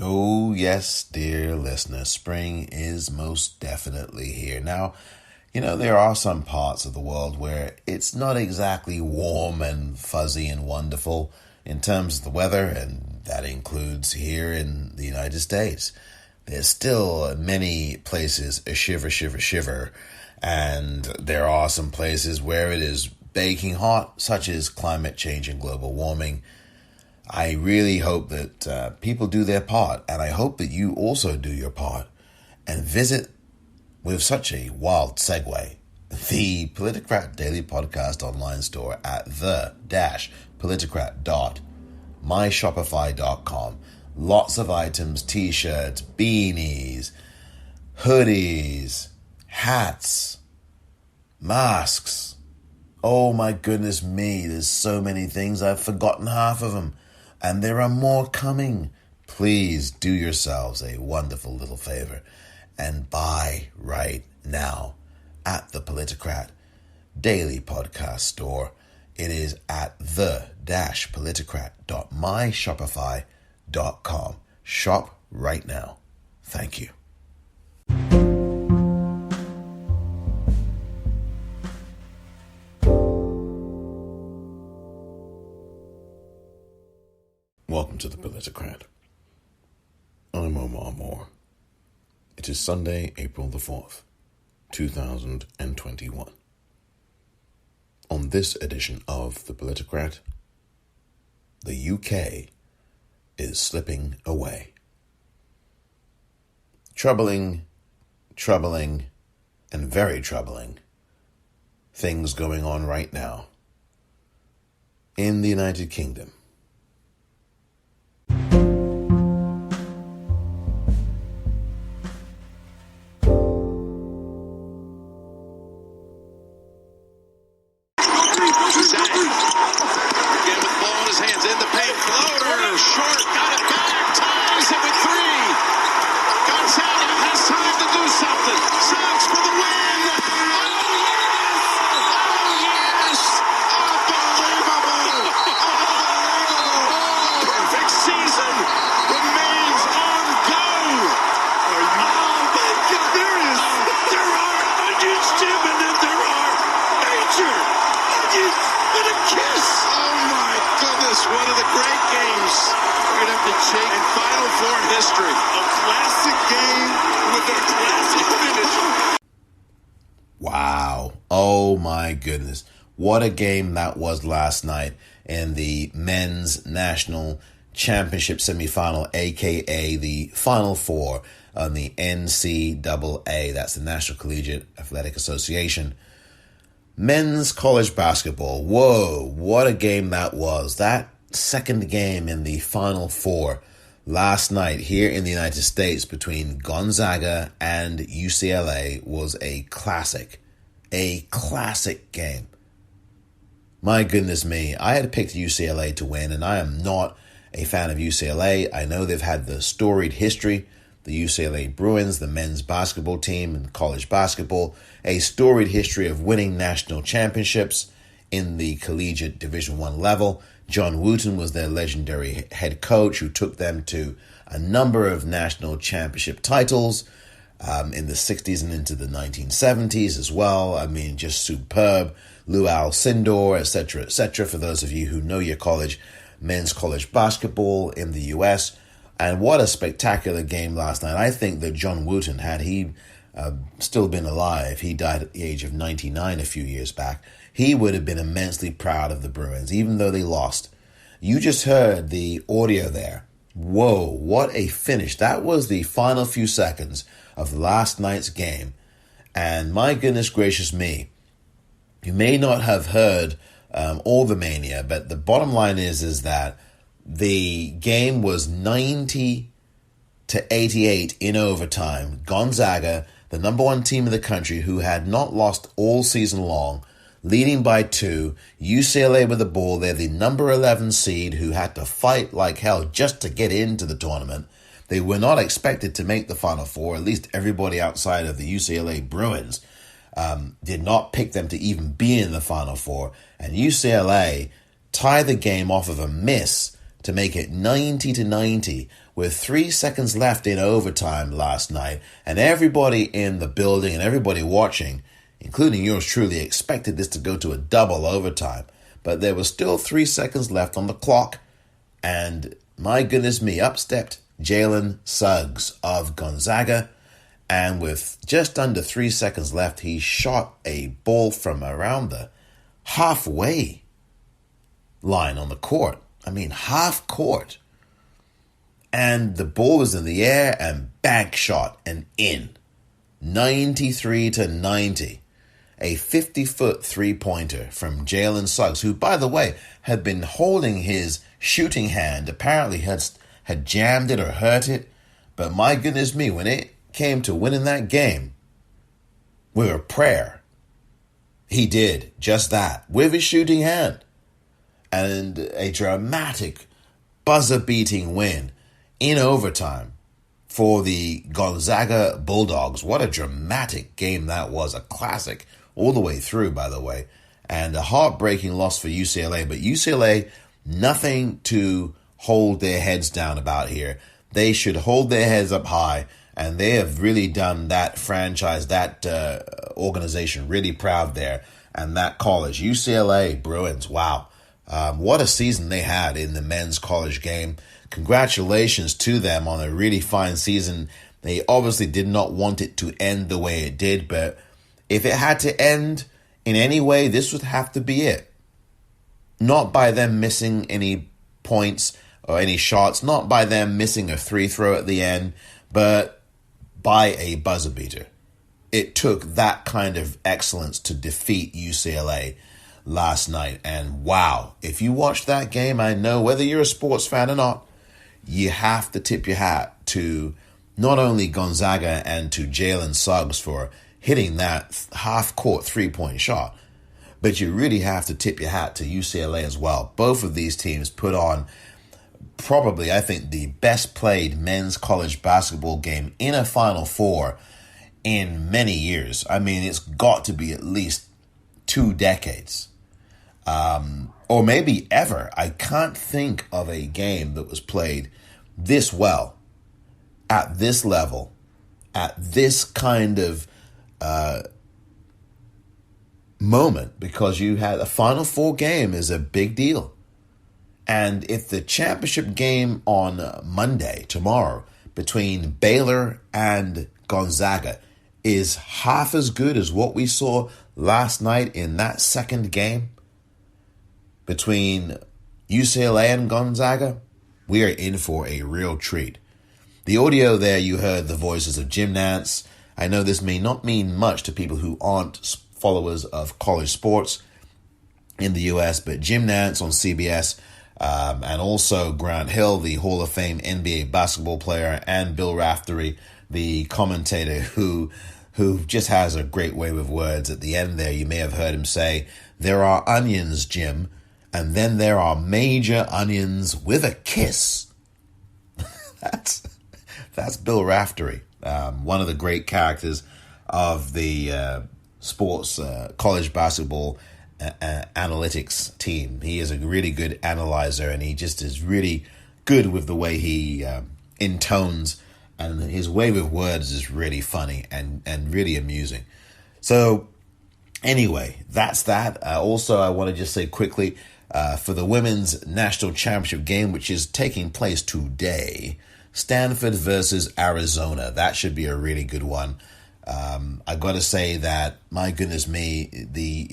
Oh, yes, dear listener, spring is most definitely here. Now, there are some parts of the world where it's not exactly warm and fuzzy and wonderful in terms of the weather, and that includes here in the United States. There's still many places a shiver, shiver, shiver, and there are some places where it is baking hot, such as climate change and global warming. I really hope that people do their part, and I hope that you also do your part and visit, with such a wild segue, the Politicrat Daily Podcast online store at the-politicrat.myshopify.com. Lots of items, t-shirts, beanies, hoodies, hats, masks. Oh my goodness me, there's so many things, I've forgotten half of them. And there are more coming. Please do yourselves a wonderful little favor and buy right now at the Politicrat Daily Podcast Store. It is at the-politicrat.myshopify.com. Shop right now. Thank you. Welcome to the Politicrat. I'm Omar Moore. It is Sunday, April the 4th, 2021. On this edition of the Politicrat, the UK is slipping away. Troubling, and very troubling things going on right now in the United Kingdom. Wow. Oh my goodness. What a game that was last night in the Men's National Championship semifinal, aka the Final Four on the NCAA. That's the National Collegiate Athletic Association. Men's college basketball. Whoa, what a game that was. That second game in the Final Four last night here in the United States between Gonzaga and UCLA was a classic game. My goodness me, I had picked UCLA to win, and I am not a fan of UCLA. I know they've had the storied history, the UCLA Bruins, the men's basketball team in college basketball, a storied history of winning national championships in the collegiate Division I level. John Wooten was their legendary head coach who took them to a number of national championship titles in the 60s and into the 1970s as well. I mean, just superb. Lou Alcindor, etc., etc., for those of you who know your men's college basketball in the U.S. And what a spectacular game last night. I think that John Wooten, had he still been alive, he died at the age of 99 a few years back, he would have been immensely proud of the Bruins, even though they lost. You just heard the audio there. Whoa, what a finish. That was the final few seconds of last night's game. And my goodness gracious me, you may not have heard all the mania, but the bottom line is that the game was 90-88 in overtime. Gonzaga, the number one team in the country who had not lost all season long, leading by 2. UCLA with the ball. They're the number 11 seed who had to fight like hell just to get into the tournament. They were not expected to make the Final Four. At least everybody outside of the UCLA Bruins did not pick them to even be in the Final Four. And UCLA tied the game off of a miss to make it 90-90 with 3 seconds left in overtime last night. And everybody in the building and everybody watching, including yours truly, expected this to go to a double overtime. But there was still 3 seconds left on the clock. And my goodness me, up stepped Jalen Suggs of Gonzaga. And with just under 3 seconds left, he shot a ball from around the halfway line on the court. I mean, half court. And the ball was in the air and bank shot and in. 93-90. A 50-foot three-pointer from Jalen Suggs, who, by the way, had been holding his shooting hand. Apparently had jammed it or hurt it. But my goodness me, when it came to winning that game with a prayer, he did just that with his shooting hand. And a dramatic buzzer-beating win in overtime for the Gonzaga Bulldogs. What a dramatic game that was. A classic all the way through, by the way. And a heartbreaking loss for UCLA. But UCLA, nothing to hold their heads down about here. They should hold their heads up high. And they have really done that franchise, that organization really proud there. And that college, UCLA Bruins, wow. What a season they had in the men's college game. Congratulations to them on a really fine season. They obviously did not want it to end the way it did, but if it had to end in any way, this would have to be it. Not by them missing any points or any shots, not by them missing a free throw at the end, but by a buzzer beater. It took that kind of excellence to defeat UCLA last night. And wow, if you watched that game, I know whether you're a sports fan or not, you have to tip your hat to not only Gonzaga and to Jalen Suggs for hitting that half-court three-point shot, but you really have to tip your hat to UCLA as well. Both of these teams put on probably, I think, the best played men's college basketball game in a Final Four in many years. I mean, it's got to be at least 2 decades. Or maybe ever. I can't think of a game that was played this well, at this level, at this kind of moment, because you had a Final Four game is a big deal. And if the championship game on Monday, tomorrow, between Baylor and Gonzaga is half as good as what we saw last night in that second game between UCLA and Gonzaga, we are in for a real treat. The audio there, you heard the voices of Jim Nantz. I know this may not mean much to people who aren't followers of college sports in the U.S., but Jim Nantz on CBS, and also Grant Hill, the Hall of Fame NBA basketball player, and Bill Raftery, the commentator who just has a great way with words. At the end there, you may have heard him say, "There are onions, Jim, and then there are major onions with a kiss." That's Bill Raftery, one of the great characters of the sports college basketball analytics team. He is a really good analyzer, and he just is really good with the way he intones, and his way with words is really funny and really amusing. So anyway, that's that. Also, I want to just say quickly, for the women's national championship game, which is taking place today, Stanford versus Arizona. That should be a really good one. I got to say that, my goodness me, the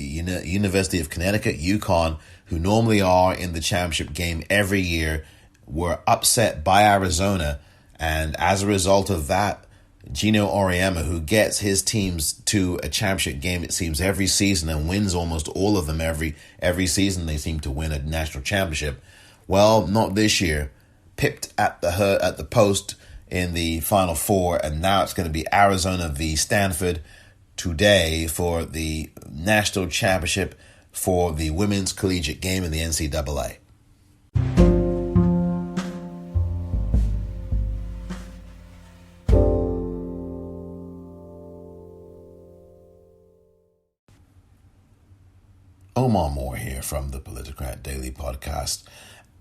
University of Connecticut, UConn, who normally are in the championship game every year, were upset by Arizona. And as a result of that, Gino Auriemma, who gets his teams to a championship game, it seems, every season and wins almost all of them every season, they seem to win a national championship. Well, not this year. Pipped at the post in the Final Four, and now it's going to be Arizona v. Stanford today for the national championship for the women's collegiate game in the NCAA. Omar Moore here from the Politicrat Daily Podcast.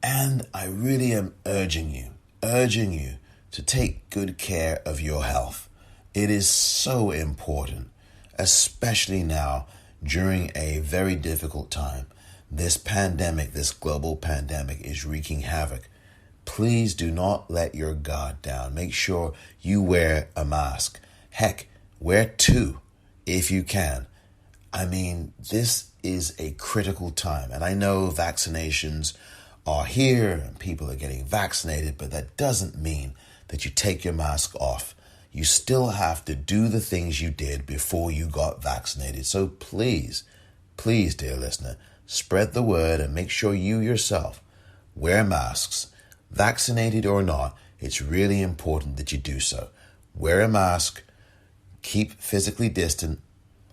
And I really am urging you to take good care of your health. It is so important, especially now during a very difficult time. This pandemic, this global pandemic is wreaking havoc. Please do not let your guard down. Make sure you wear a mask. Heck, wear two if you can. I mean, this is a critical time. And I know vaccinations are here and people are getting vaccinated, but that doesn't mean that you take your mask off. You still have to do the things you did before you got vaccinated. So please, dear listener, spread the word and make sure you yourself wear masks. Vaccinated or not, it's really important that you do so. Wear a mask, keep physically distant,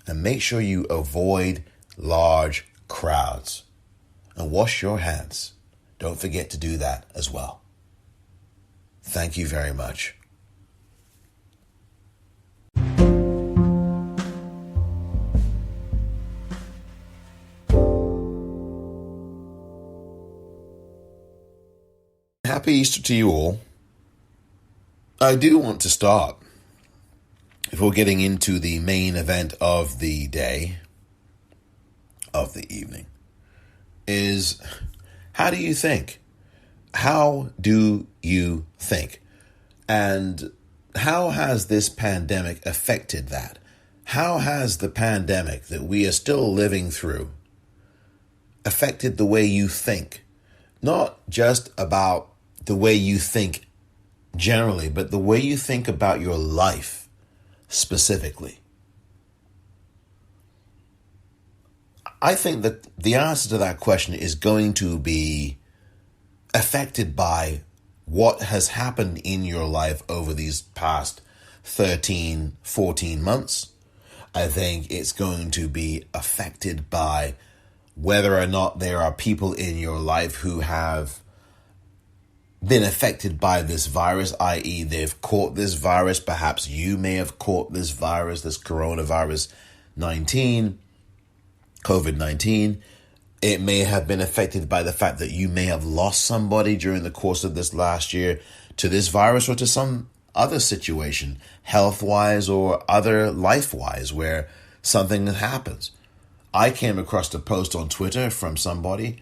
and make sure you avoid large crowds. And wash your hands. Don't forget to do that as well. Thank you very much. Happy Easter to you all. I do want to start, before getting into the main event of the day, of the evening, is how do you think? How do you think? And how has this pandemic affected that? How has the pandemic that we are still living through affected the way you think? Not just about the way you think generally, but the way you think about your life specifically. I think that the answer to that question is going to be affected by what has happened in your life over these past 13, 14 months. I think it's going to be affected by whether or not there are people in your life who have been affected by this virus, i.e. they've caught this virus. Perhaps you may have caught this virus, this coronavirus 19, COVID-19. It may have been affected by the fact that you may have lost somebody during the course of this last year to this virus or to some other situation, health-wise or other life-wise, where something happens. I came across a post on Twitter from somebody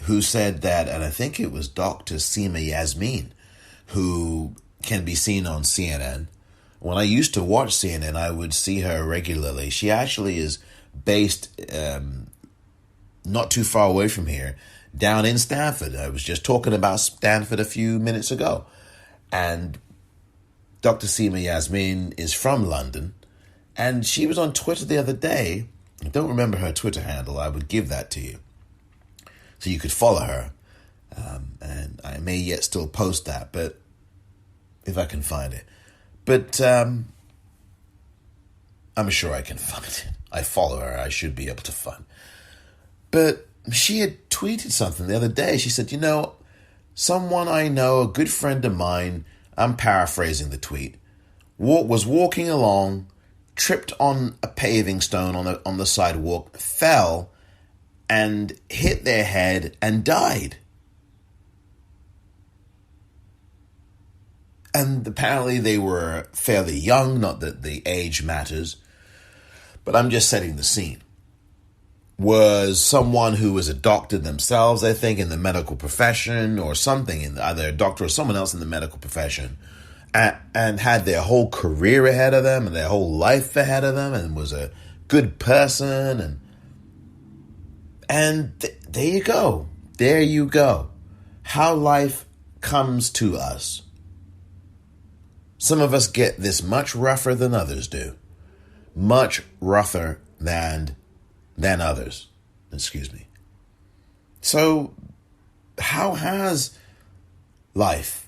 who said that, and I think it was Dr. Seema Yasmin, who can be seen on CNN. When I used to watch CNN, I would see her regularly. She actually is based not too far away from here, down in Stanford. I was just talking about Stanford a few minutes ago. And Dr. Seema Yasmin is from London. And she was on Twitter the other day. I don't remember her Twitter handle. I would give that to you, so you could follow her. And I may yet still post that, but if I can find it. But I'm sure I can find it. I follow her. I should be able to find. But she had tweeted something the other day. She said, someone I know, a good friend of mine, I'm paraphrasing the tweet, was walking along, tripped on a paving stone on the sidewalk, fell, and hit their head and died. And apparently they were fairly young, not that the age matters, but I'm just setting the scene. Was someone who was a doctor themselves, I think, in the medical profession or something, either a doctor or someone else in the medical profession, and had their whole career ahead of them and their whole life ahead of them and was a good person. And there you go. There you go. How life comes to us. Some of us get this much rougher than others do. Much rougher than others. Excuse me. So, how has life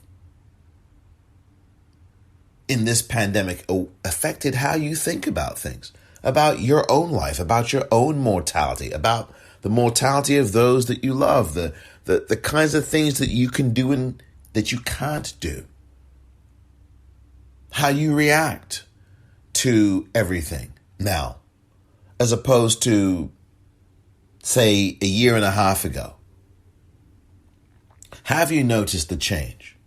in this pandemic affected how you think about things? About your own life, about your own mortality, about the mortality of those that you love, the kinds of things that you can do and that you can't do. How you react to everything now, as opposed to say, a year and a half ago? Have you noticed the change?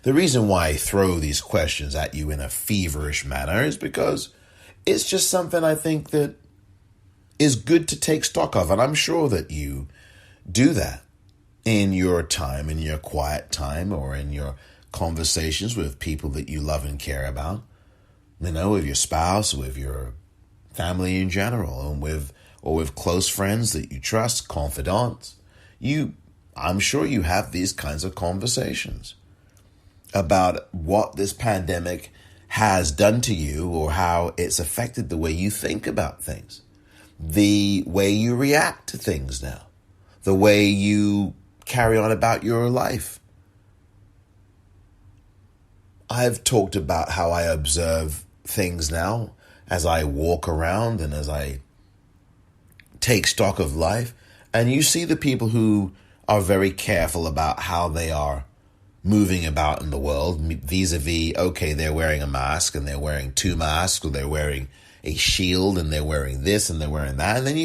The reason why I throw these questions at you in a feverish manner is because it's just something I think that is good to take stock of. And I'm sure that you do that in your time, in your quiet time, or in your conversations with people that you love and care about. You know, with your spouse, with your family in general, and with close friends that you trust, confidants. I'm sure you have these kinds of conversations about what this pandemic has done to you, or how it's affected the way you think about things, the way you react to things now, the way you carry on about your life. I've talked about how I observe things now as I walk around and as I take stock of life. And you see the people who are very careful about how they are moving about in the world vis-a-vis, okay, they're wearing a mask and they're wearing two masks, or they're wearing a shield and they're wearing this and they're wearing that. And then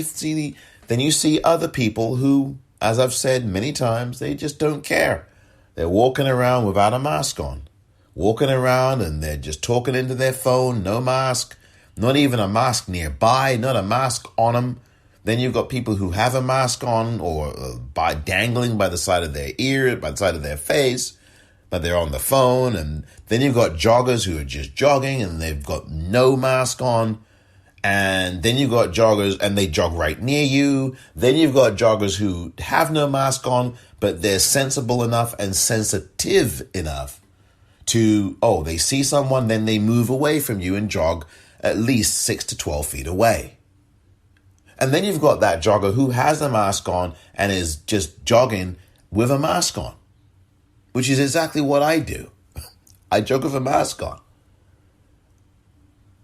you see other people who, as I've said many times, they just don't care. They're walking around without a mask on, walking around and they're just talking into their phone, no mask, not even a mask nearby, not a mask on them. Then you've got people who have a mask on, or by dangling by the side of their ear, by the side of their face, but they're on the phone. And then you've got joggers who are just jogging and they've got no mask on. And then you've got joggers and they jog right near you. Then you've got joggers who have no mask on, but they're sensible enough and sensitive enough to, they see someone, then they move away from you and jog at least 6 to 12 feet away. And then you've got that jogger who has a mask on and is just jogging with a mask on, which is exactly what I do. I jog with a mask on.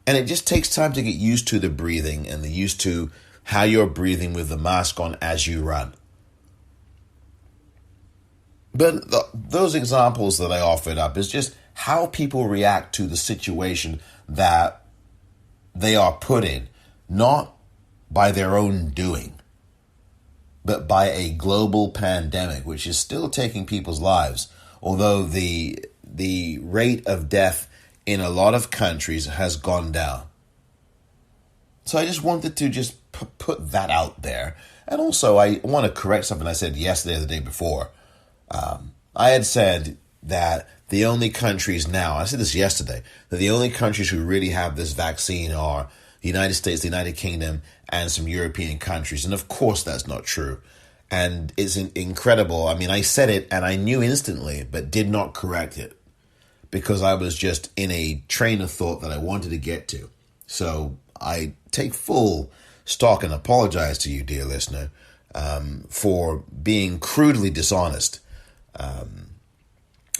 And it just takes time to get used to the breathing and used to how you're breathing with the mask on as you run. But those examples that I offered up is just how people react to the situation that they are put in, not by their own doing, but by a global pandemic, which is still taking people's lives, although the rate of death in a lot of countries has gone down. So I just wanted to just put that out there. And also, I want to correct something I said yesterday or the day before. I had said that the only countries now, I said this yesterday, that the only countries who really have this vaccine are the United States, the United Kingdom, and some European countries. And of course, that's not true. And it's incredible. I mean, I said it and I knew instantly, but did not correct it because I was just in a train of thought that I wanted to get to. So I take full stock and apologize to you, dear listener, for being crudely dishonest.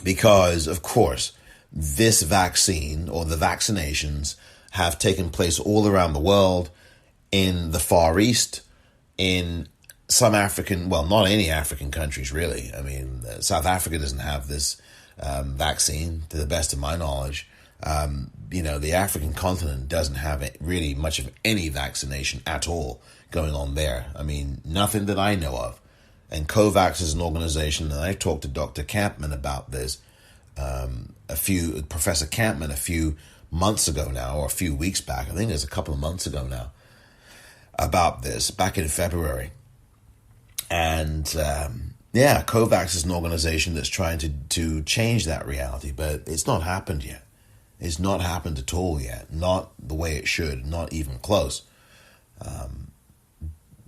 Because, of course, this vaccine or the vaccinations have taken place all around the world, in the Far East, in some African, well, not any African countries, really. I mean, South Africa doesn't have this vaccine, to the best of my knowledge. The African continent doesn't have really much of any vaccination at all going on there. I mean, nothing that I know of. And COVAX is an organization, and I talked to Dr. Campman about this, Professor Campman a few months ago now, or a few weeks back. I think it was a couple of months ago now, about this, back in February. And COVAX is an organization that's trying to change that reality, but it's not happened yet. It's not happened at all yet. Not the way it should, not even close.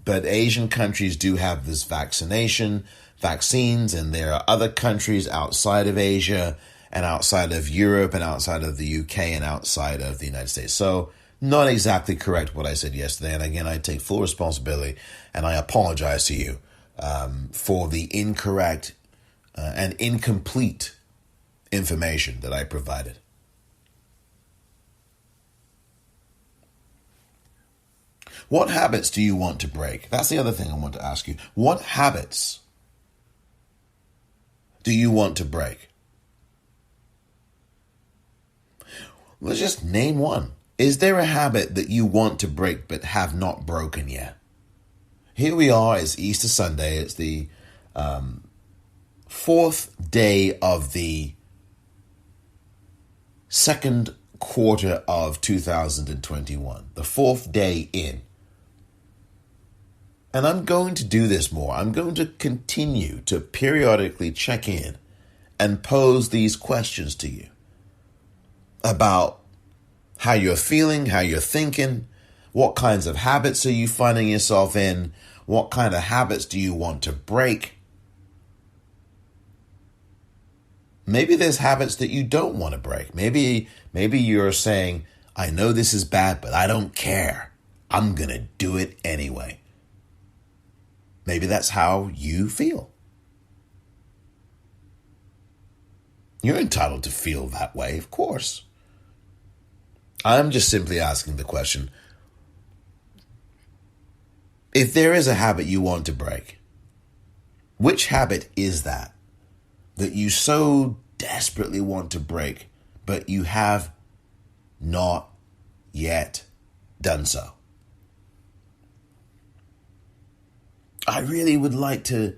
But Asian countries do have this vaccines, and there are other countries outside of Asia and outside of Europe and outside of the UK and outside of the United States. So not exactly correct what I said yesterday. And again, I take full responsibility and I apologize to you for the incorrect and incomplete information that I provided. What habits do you want to break? That's the other thing I want to ask you. What habits do you want to break? Let's just name one. Is there a habit that you want to break but have not broken yet? Here we are, it's Easter Sunday. It's the fourth day of the second quarter of 2021. The fourth day in. And I'm going to do this more. I'm going to continue to periodically check in and pose these questions to you about how you're feeling, how you're thinking, what kinds of habits are you finding yourself in, what kind of habits do you want to break. Maybe there's habits that you don't want to break. Maybe you're saying, I know this is bad, but I don't care. I'm going to do it anyway. Maybe that's how you feel. You're entitled to feel that way, of course. I'm just simply asking the question, if there is a habit you want to break, which habit is that you so desperately want to break, but you have not yet done so? I really would like to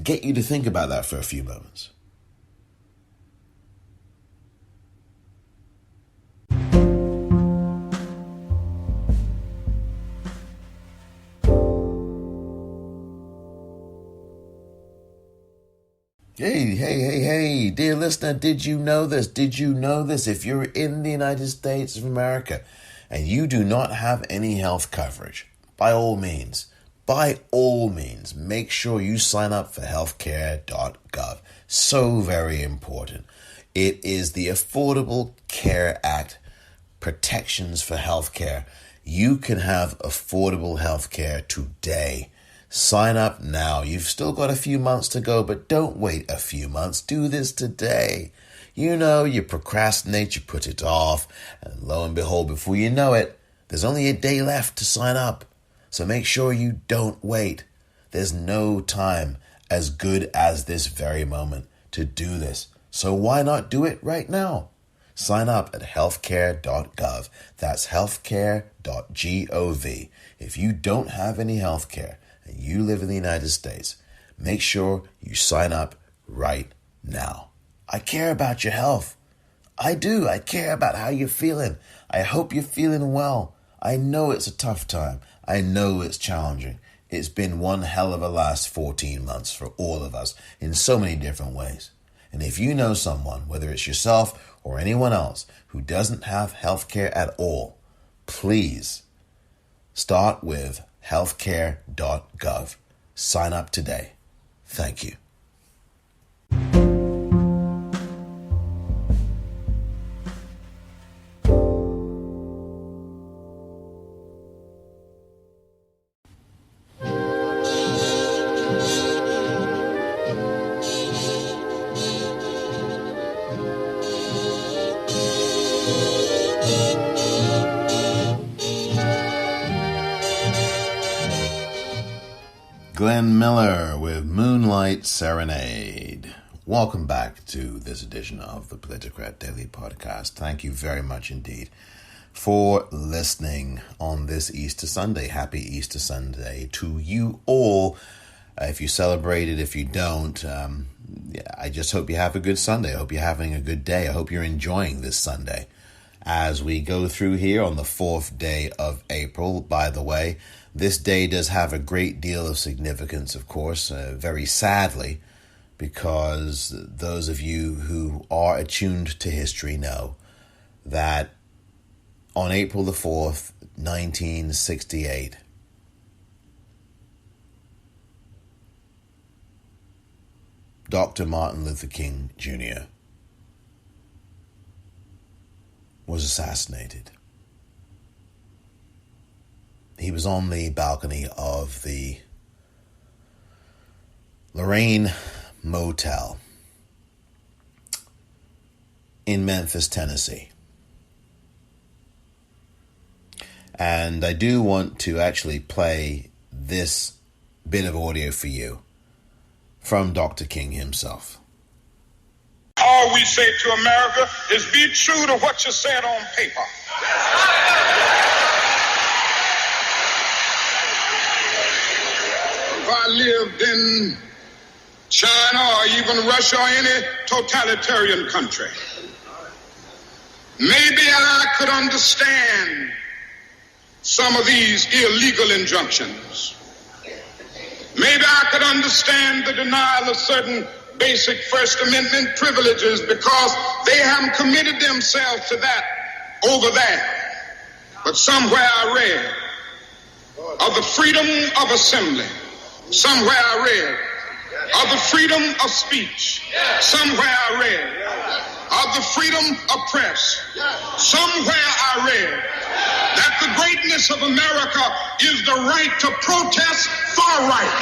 get you to think about that for a few moments. Hey, dear listener, did you know this? Did you know this? If you're in the United States of America and you do not have any health coverage, by all means, make sure you sign up for healthcare.gov. So very important. It is the Affordable Care Act protections for healthcare. You can have affordable healthcare today. Sign up now. You've still got a few months to go, but don't wait a few months. Do this today. You know, you procrastinate, you put it off, and lo and behold, before you know it, there's only a day left to sign up. So make sure you don't wait. There's no time as good as this very moment to do this. So why not do it right now? Sign up at healthcare.gov. That's healthcare.gov. If you don't have any healthcare and you live in the United States, make sure you sign up right now. I care about your health. I do. I care about how you're feeling. I hope you're feeling well. I know it's a tough time. I know it's challenging. It's been one hell of a last 14 months for all of us in so many different ways. And if you know someone, whether it's yourself or anyone else, who doesn't have health care at all, please start with healthcare.gov. Sign up today. Thank you. Glenn Miller with Moonlight Serenade. Welcome back to this edition of the Politicrat Daily Podcast. Thank you very much indeed for listening on this Easter Sunday. Happy Easter Sunday to you all. If you celebrate it, if you don't, I just hope you have a good Sunday. I hope you're having a good day. I hope you're enjoying this Sunday as we go through here on the 4th day of April. By the way, this day does have a great deal of significance, of course, very sadly, because those of you who are attuned to history know that on April the 4th, 1968, Dr. Martin Luther King Jr. was assassinated. He was on the balcony of the Lorraine Motel in Memphis, Tennessee. And I do want to actually play this bit of audio for you from Dr. King himself. All we say to America is be true to what you said on paper. I lived in China or even Russia or any totalitarian country, maybe I could understand some of these illegal injunctions. Maybe I could understand the denial of certain basic First Amendment privileges because they haven't committed themselves to that over there. But somewhere I read of the freedom of assembly. Somewhere I read of the freedom of speech. Somewhere I read of the freedom of press. Somewhere I read that the greatness of America is the right to protest far right.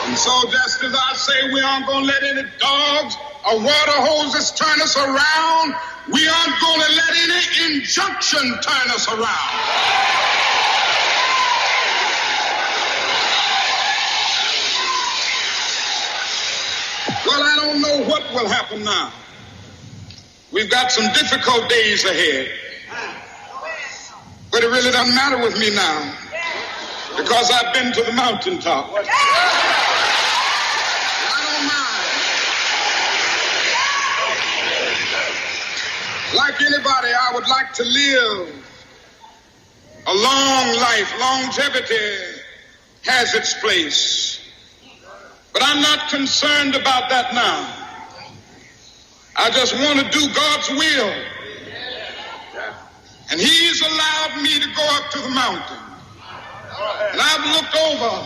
And so just as I say we aren't going to let any dogs or water hoses turn us around, we aren't going to let any injunction turn us around. Well, I don't know what will happen now. We've got some difficult days ahead. But it really doesn't matter with me now because I've been to the mountaintop. I don't mind. Like anybody, I would like to live a long life. Longevity has its place. But I'm not concerned about that now. I just want to do God's will. And He's allowed me to go up to the mountain. And I've looked over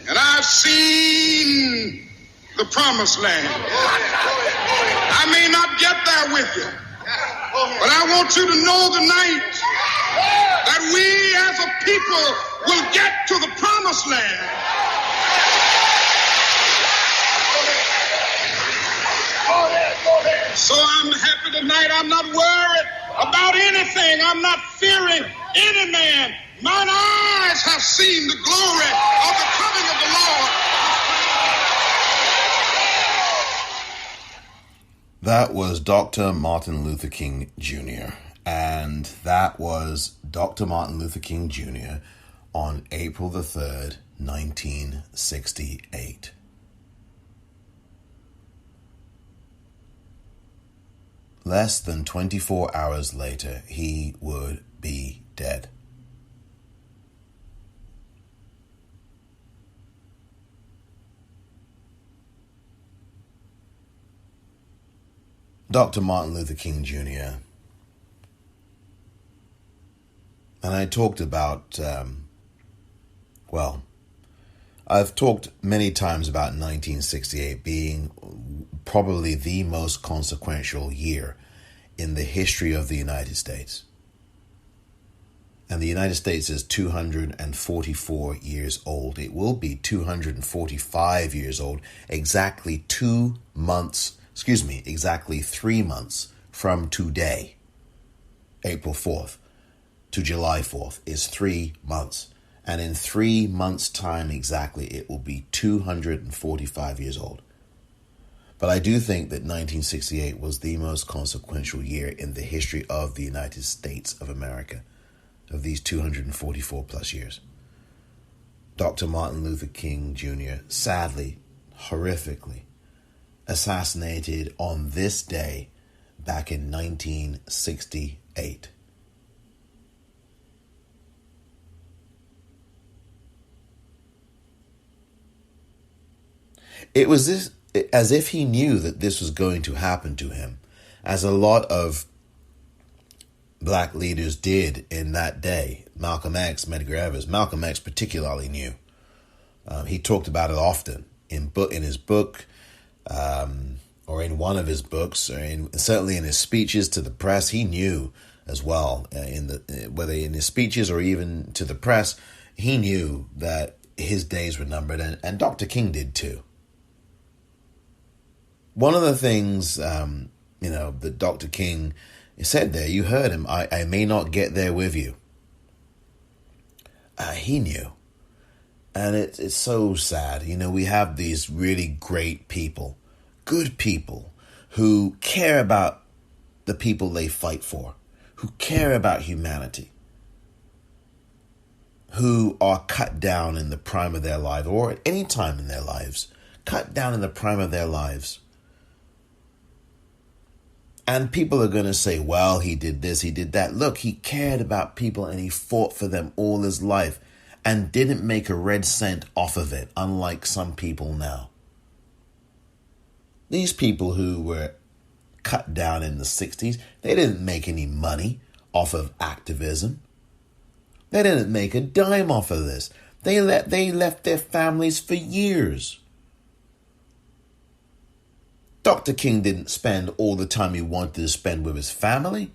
and I've seen the promised land. I may not get there with you, but I want you to know tonight that we as a people will get to the promised land. So I'm happy tonight. I'm not worried about anything. I'm not fearing any man. Mine eyes have seen the glory of the coming of the Lord. That was Dr. Martin Luther King Jr. And that was Dr. Martin Luther King Jr. on April the 3rd, 1968. Less than 24 hours later, he would be dead. Dr. Martin Luther King Jr. And I talked about, I've talked many times about 1968 being probably the most consequential year in the history of the United States. And the United States is 244 years old. It will be 245 years old exactly 3 months from today. April 4th to July 4th is 3 months. And in 3 months' time exactly, it will be 245 years old. But I do think that 1968 was the most consequential year in the history of the United States of America, of these 244 plus years. Dr. Martin Luther King Jr. sadly, horrifically, assassinated on this day back in 1968. It was as if he knew that this was going to happen to him, as a lot of black leaders did in that day. Malcolm X, Medgar Evers, Malcolm X particularly knew. He talked about it often in his book, or in one of his books, or certainly in his speeches to the press. He knew as well, whether in his speeches or even to the press, he knew that his days were numbered, and Dr. King did too. One of the things, that Dr. King said there, you heard him, I may not get there with you. He knew. And it's so sad. We have these really great people, good people, who care about the people they fight for. who care about humanity, who are cut down in the prime of their life or at any time in their lives, cut down in the prime of their lives. And people are going to say, well, he did this, he did that. Look, he cared about people and he fought for them all his life and didn't make a red cent off of it, unlike some people now. These people who were cut down in the 60s, they didn't make any money off of activism. They didn't make a dime off of this. They left their families for years. Dr. King didn't spend all the time he wanted to spend with his family.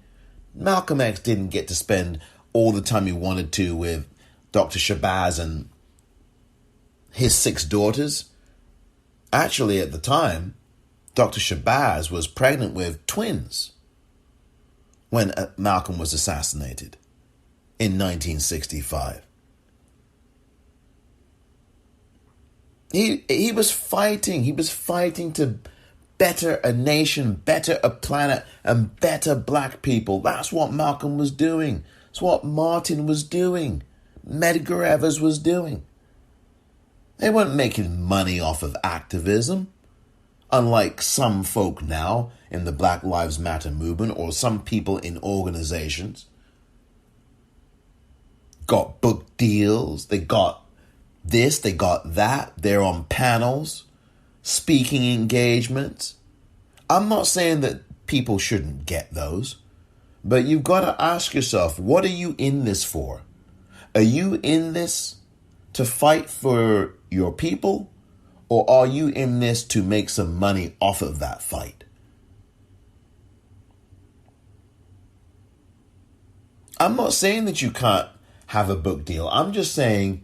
Malcolm X didn't get to spend all the time he wanted to with Dr. Shabazz and his 6 daughters. Actually, at the time, Dr. Shabazz was pregnant with twins when Malcolm was assassinated in 1965. He was fighting. He was fighting to better a nation, better a planet, and better black people. That's what Malcolm was doing. That's what Martin was doing. Medgar Evers was doing. They weren't making money off of activism, unlike some folk now in the Black Lives Matter movement or some people in organizations. Got book deals, they got this, they got that, they're on panels, speaking engagements. I'm not saying that people shouldn't get those, but you've got to ask yourself, what are you in this for? Are you in this to fight for your people, or are you in this to make some money off of that fight? I'm not saying that you can't have a book deal. I'm just saying,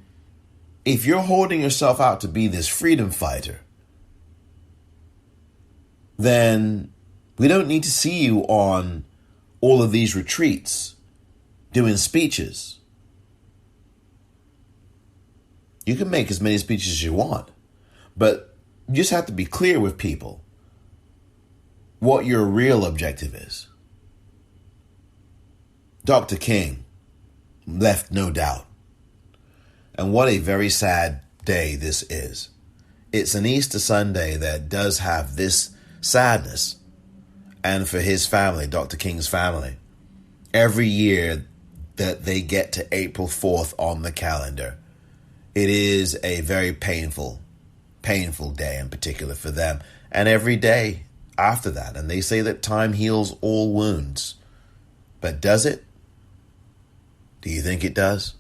if you're holding yourself out to be this freedom fighter, then we don't need to see you on all of these retreats doing speeches. You can make as many speeches as you want, but you just have to be clear with people what your real objective is. Dr. King left no doubt. And what a very sad day this is. It's an Easter Sunday that does have this sadness. And for his family, Dr. King's family, every year that they get to April 4th on the calendar, it is a very painful day in particular for them. And every day after that. And they say that time heals all wounds. But does it? Do you think it does?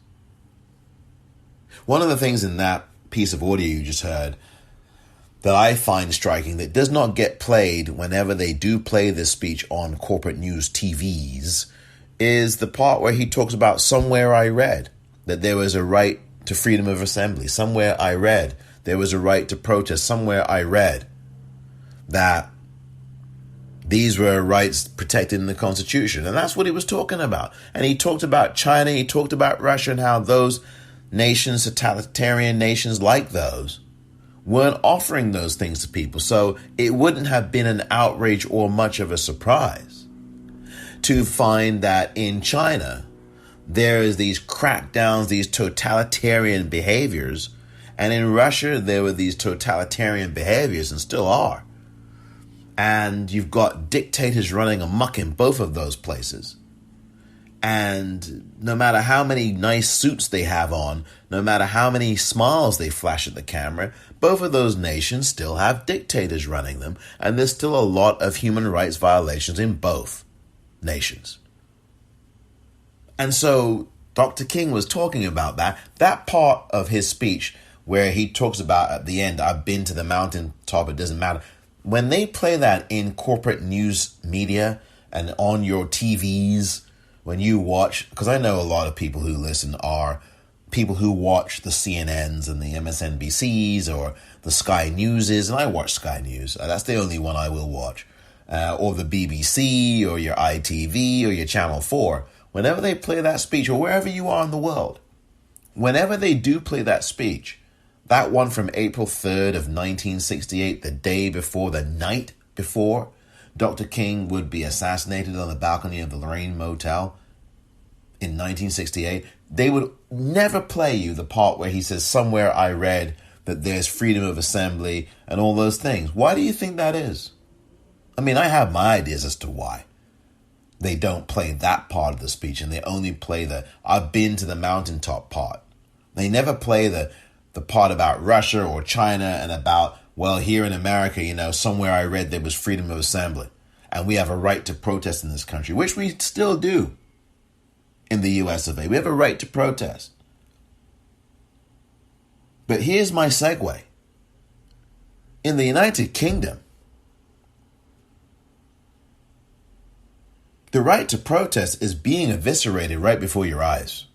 One of the things in that piece of audio you just heard that I find striking, that does not get played whenever they do play this speech on corporate news TVs, is the part where he talks about somewhere I read that there was a right to freedom of assembly. Somewhere I read there was a right to protest. Somewhere I read that these were rights protected in the Constitution. And that's what he was talking about. And he talked about China, he talked about Russia, and how those nations, totalitarian nations like those, weren't offering those things to people. So it wouldn't have been an outrage or much of a surprise to find that in China, there is these crackdowns, these totalitarian behaviors. And in Russia, there were these totalitarian behaviors and still are. And you've got dictators running amok in both of those places. And no matter how many nice suits they have on, no matter how many smiles they flash at the camera, both of those nations still have dictators running them. And there's still a lot of human rights violations in both nations. And so Dr. King was talking about that. That part of his speech where he talks about at the end, I've been to the mountaintop, it doesn't matter. When they play that in corporate news media and on your TVs, when you watch, because I know a lot of people who listen are people who watch the CNNs and the MSNBCs or the Sky Newses, and I watch Sky News. That's the only one I will watch. Or the BBC or your ITV or your Channel 4. Whenever they play that speech, or wherever you are in the world, whenever they do play that speech, that one from April 3rd of 1968, the day before, the night before Dr. King would be assassinated on the balcony of the Lorraine Motel in 1968, they would never play you the part where he says, somewhere I read that there's freedom of assembly and all those things. Why do you think that is? I mean, I have my ideas as to why they don't play that part of the speech and they only play the I've been to the mountaintop part. They never play the part about Russia or China and about, well, here in America, somewhere I read there was freedom of assembly and we have a right to protest in this country, which we still do in the US of A. We have a right to protest. But here's my segue. In the United Kingdom, the right to protest is being eviscerated right before your eyes.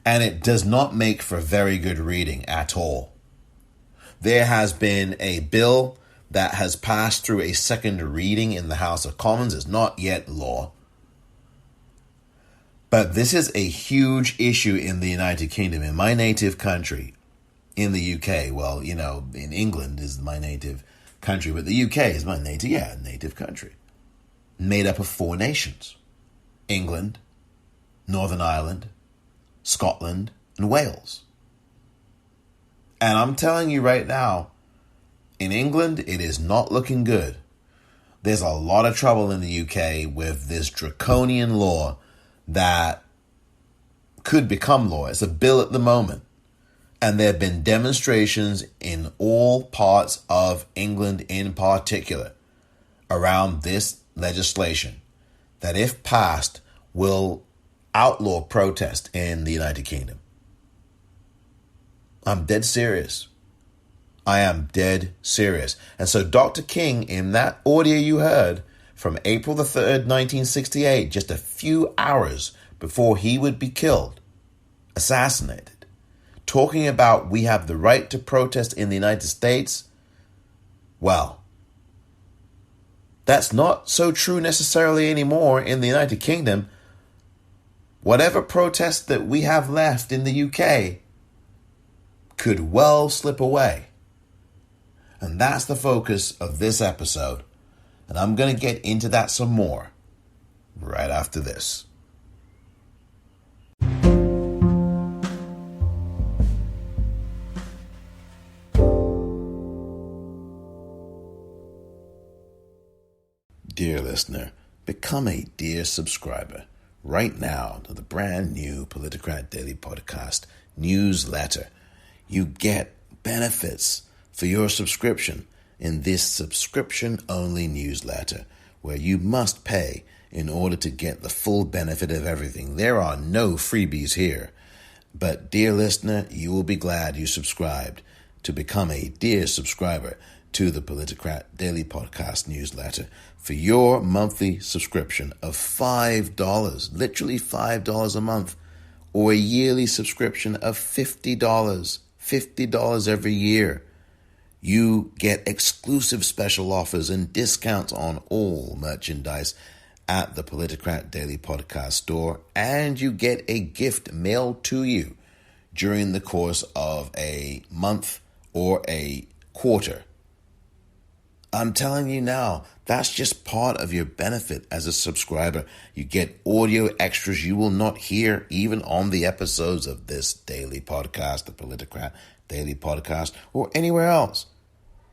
And it does not make for very good reading at all. There has been a bill that has passed through a second reading in the House of Commons. It's not yet law. But this is a huge issue in the United Kingdom. In my native country, in the UK, well, in England is my native country, but the UK is my native country. Made up of 4 nations: England, Northern Ireland, Scotland, and Wales. And I'm telling you right now, in England, it is not looking good. There's a lot of trouble in the UK with this draconian law that could become law. It's a bill at the moment. And there have been demonstrations in all parts of England in particular around this legislation that, if passed, will outlaw protest in the United Kingdom. I'm dead serious. I am dead serious. And so Dr. King, in that audio you heard from April the 3rd, 1968, just a few hours before he would be killed, assassinated, talking about we have the right to protest in the United States, well, that's not so true necessarily anymore in the United Kingdom. Whatever protest that we have left in the UK could well slip away. And that's the focus of this episode. And I'm going to get into that some more right after this. Dear listener, become a dear subscriber right now to the brand new Politicrat Daily Podcast newsletter. You get benefits for your subscription in this subscription-only newsletter, where you must pay in order to get the full benefit of everything. There are no freebies here. But, dear listener, you will be glad you subscribed to become a dear subscriber to the Politicrat Daily Podcast newsletter for your monthly subscription of $5, literally $5 a month, or a yearly subscription of $50, $50 every year. You get exclusive special offers and discounts on all merchandise at the Politicrat Daily Podcast store, and you get a gift mailed to you during the course of a month or a quarter. I'm telling you now, that's just part of your benefit as a subscriber. You get audio extras you will not hear even on the episodes of this daily podcast, the Politicrat Daily Podcast, or anywhere else.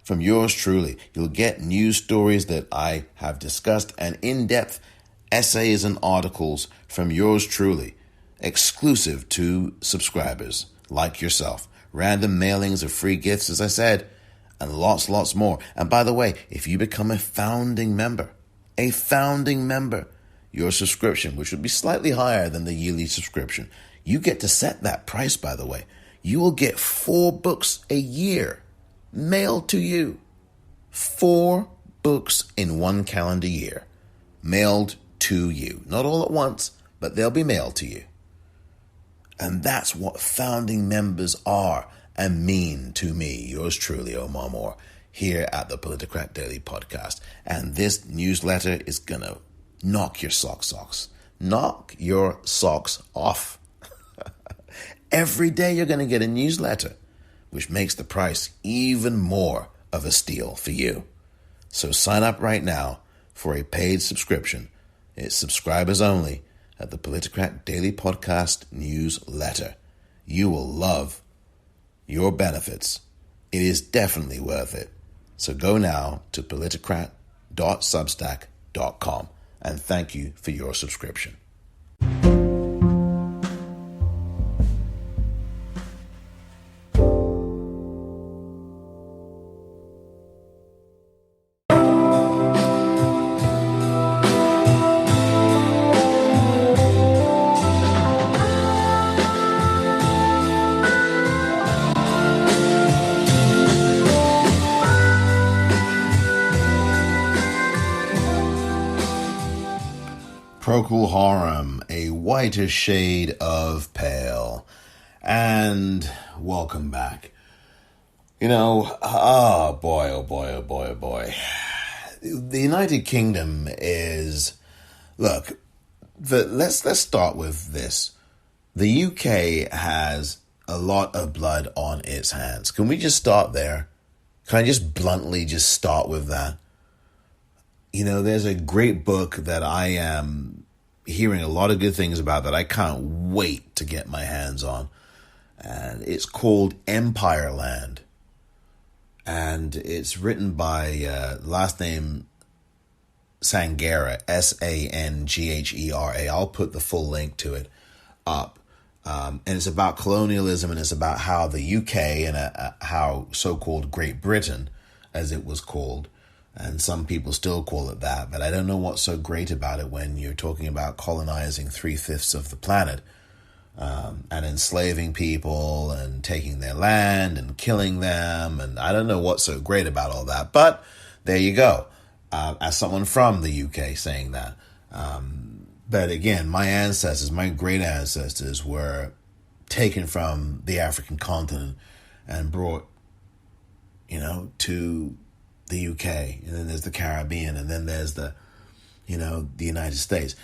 From yours truly, you'll get news stories that I have discussed and in-depth essays and articles from yours truly, exclusive to subscribers like yourself. Random mailings of free gifts, as I said, and lots more. And by the way, if you become a founding member, your subscription, which would be slightly higher than the yearly subscription, you get to set that price, by the way. You will get 4 books a year mailed to you. 4 books in 1 calendar year mailed to you. Not all at once, but they'll be mailed to you. And that's what founding members are and mean to me, yours truly, Omar Moore, here at the Politicrat Daily Podcast. And this newsletter is going to knock your socks off. Every day you're going to get a newsletter, which makes the price even more of a steal for you. So sign up right now for a paid subscription. It's subscribers only at the Politicrat Daily Podcast newsletter. You will love your benefits. It is definitely worth it. So go now to politicrat.substack.com and thank you for your subscription. Procul Harum, a whiter shade of pale. And welcome back. You know, oh boy. The United Kingdom is, look, let's start with this. The UK has a lot of blood on its hands. Can we just start there? Can I just bluntly just start with that? You know, there's a great book that I am hearing a lot of good things about that I can't wait to get my hands on. And it's called Empire Land. And it's written by last name Sanghera, Sanghera. I'll put the full link to it up. And it's about colonialism, and it's about how the UK and how so-called Great Britain, as it was called, and some people still call it that, but I don't know what's so great about it when you're talking about colonizing 3/5 of the planet, and enslaving people and taking their land and killing them, and I don't know what's so great about all that, but there you go, as someone from the UK saying that. But again, my great ancestors were taken from the African continent and brought, to the UK, and then there's the Caribbean, and then there's the United States.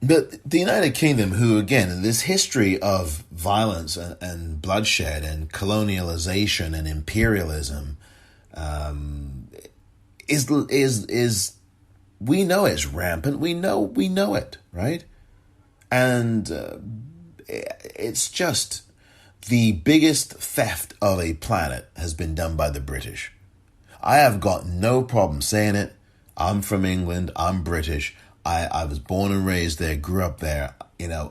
But the United Kingdom, who again, in this history of violence and bloodshed and colonialization and imperialism, is we know it's rampant. We know it, right? And it's just the biggest theft of a planet has been done by the British. I have got no problem saying it. I'm from England. I'm British. I was born and raised there, grew up there.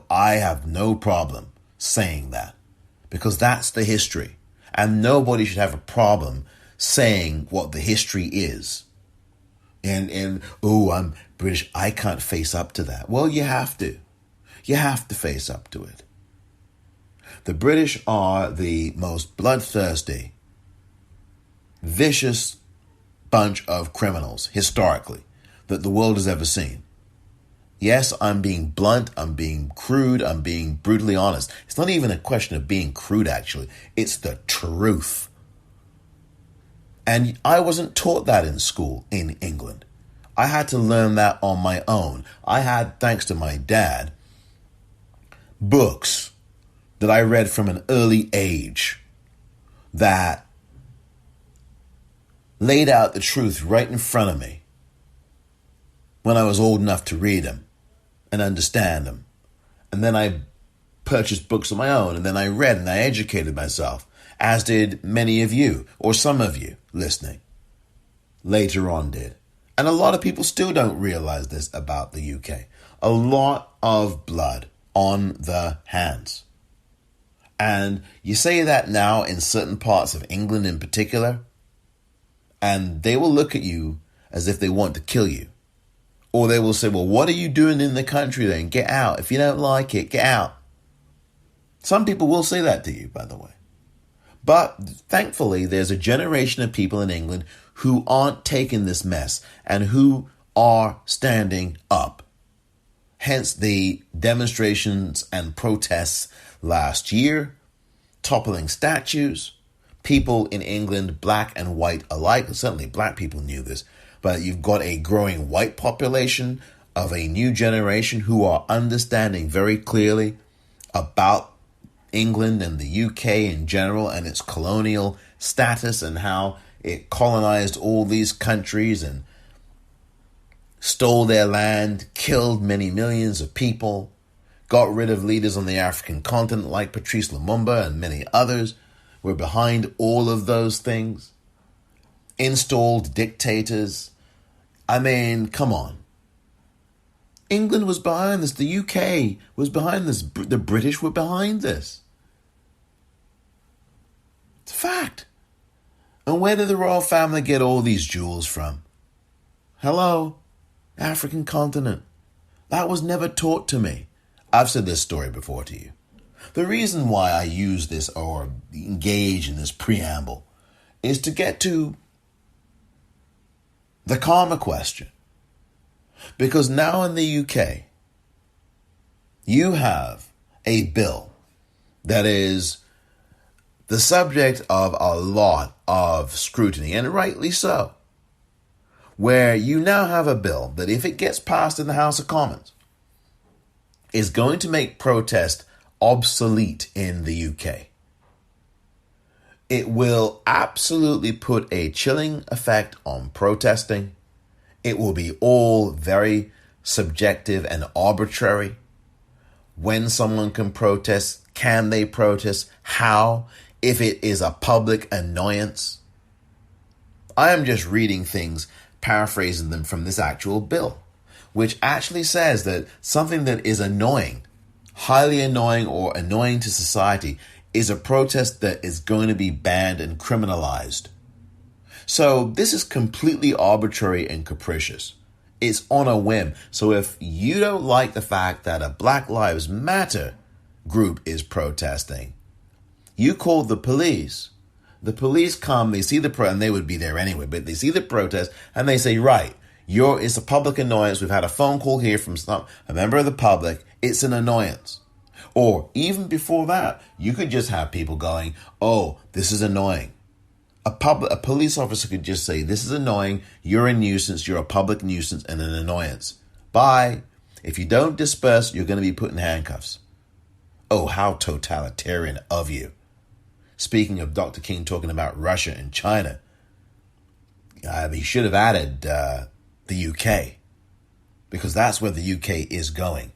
I have no problem saying that because that's the history. And nobody should have a problem saying what the history is. And I'm British, I can't face up to that. Well, you have to. You have to face up to it. The British are the most bloodthirsty, vicious bunch of criminals, historically, that the world has ever seen. Yes, I'm being blunt, I'm being crude, I'm being brutally honest. It's not even a question of being crude, actually. It's the truth. And I wasn't taught that in school in England. I had to learn that on my own. I had, thanks to my dad, books that I read from an early age that laid out the truth right in front of me when I was old enough to read them and understand them. And then I purchased books of my own, and then I read and I educated myself, as did many of you, or some of you listening, later on did. And a lot of people still don't realize this about the UK. A lot of blood on the hands. And you say that now in certain parts of England in particular, and they will look at you as if they want to kill you. Or they will say, well, what are you doing in the country then? Get out. If you don't like it, get out. Some people will say that to you, by the way. But thankfully, there's a generation of people in England who aren't taking this mess and who are standing up. Hence the demonstrations and protests last year, toppling statues, people in England, black and white alike, certainly black people knew this, but you've got a growing white population of a new generation who are understanding very clearly about England and the UK in general and its colonial status and how it colonized all these countries and stole their land, killed many millions of people, got rid of leaders on the African continent like Patrice Lumumba and many others, were behind all of those things, installed dictators. I mean, come on. England was behind this. The UK was behind this. The British were behind this. It's a fact. And where did the royal family get all these jewels from? Hello? African continent. That was never taught to me. I've said this story before to you. The reason why I use this or engage in this preamble is to get to the karma question. Because now in the UK, you have a bill that is the subject of a lot of scrutiny, and rightly so, where you now have a bill that, if it gets passed in the House of Commons, is going to make protest obsolete in the UK. It will absolutely put a chilling effect on protesting. It will be all very subjective and arbitrary. When someone can protest, can they protest? How? If it is a public annoyance. I am just reading things, paraphrasing them from this actual bill, which actually says that something that is annoying, highly annoying or annoying to society, is a protest that is going to be banned and criminalized. So this is completely arbitrary and capricious. It's on a whim. So if you don't like the fact that a Black Lives Matter group is protesting, you call the police. The police come, they see the and they would be there anyway, but they see the protest and they say, right, it's a public annoyance. We've had a phone call here from a member of the public. It's an annoyance. Or even before that, you could just have people going, oh, this is annoying. A police officer could just say, this is annoying, you're a nuisance, you're a public nuisance and an annoyance. Bye. If you don't disperse, you're going to be put in handcuffs. Oh, how totalitarian of you. Speaking of Dr. King talking about Russia and China, he should have added the UK, because that's where the UK is going.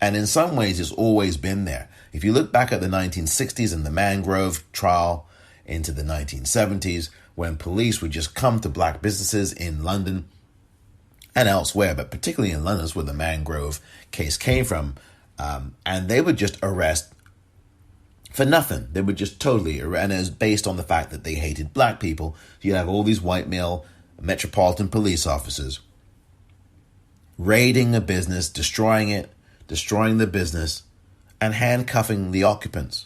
And in some ways, it's always been there. If you look back at the 1960s and the Mangrove trial, into the 1970s, when police would just come to black businesses in London and elsewhere, but particularly in London, is where the Mangrove case came from, and they would just arrest for nothing. They would just totally arrest, and it was based on the fact that they hated black people. You have all these white male metropolitan police officers raiding a business, destroying it, destroying the business, and handcuffing the occupants.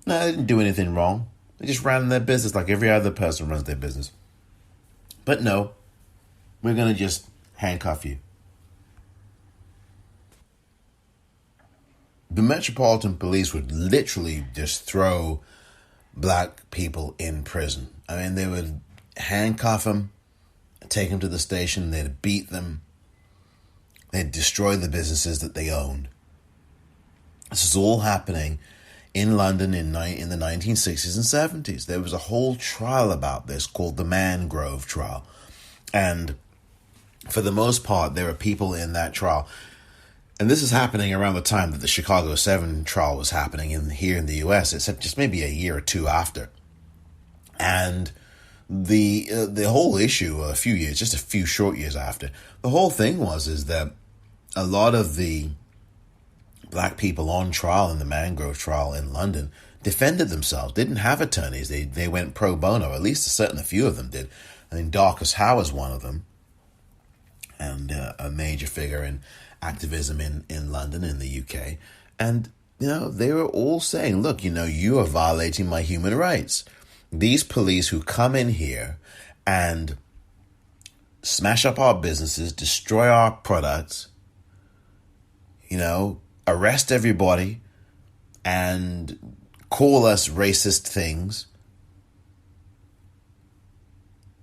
No, they didn't do anything wrong. They just ran their business like every other person runs their business. But no, we're going to just handcuff you. The Metropolitan Police would literally just throw black people in prison. I mean, they would handcuff them, take them to the station, they'd beat them, they'd destroy the businesses that they owned. This is all happening in London in the 1960s and 70s. There was a whole trial about this called the Mangrove trial. And for the most part, there were people in that trial. And this is happening around the time that the Chicago 7 trial was happening here in the U.S. It's just maybe a year or two after. And the whole issue, just a few short years after, the whole thing is that a lot of the black people on trial in the Mangrove trial in London defended themselves, didn't have attorneys. They went pro bono, at least a few of them did. I think Darcus Howe was one of them, and a major figure in activism in London, in the UK. And, they were all saying, look, you are violating my human rights. These police who come in here and smash up our businesses, destroy our products, arrest everybody and call us racist things.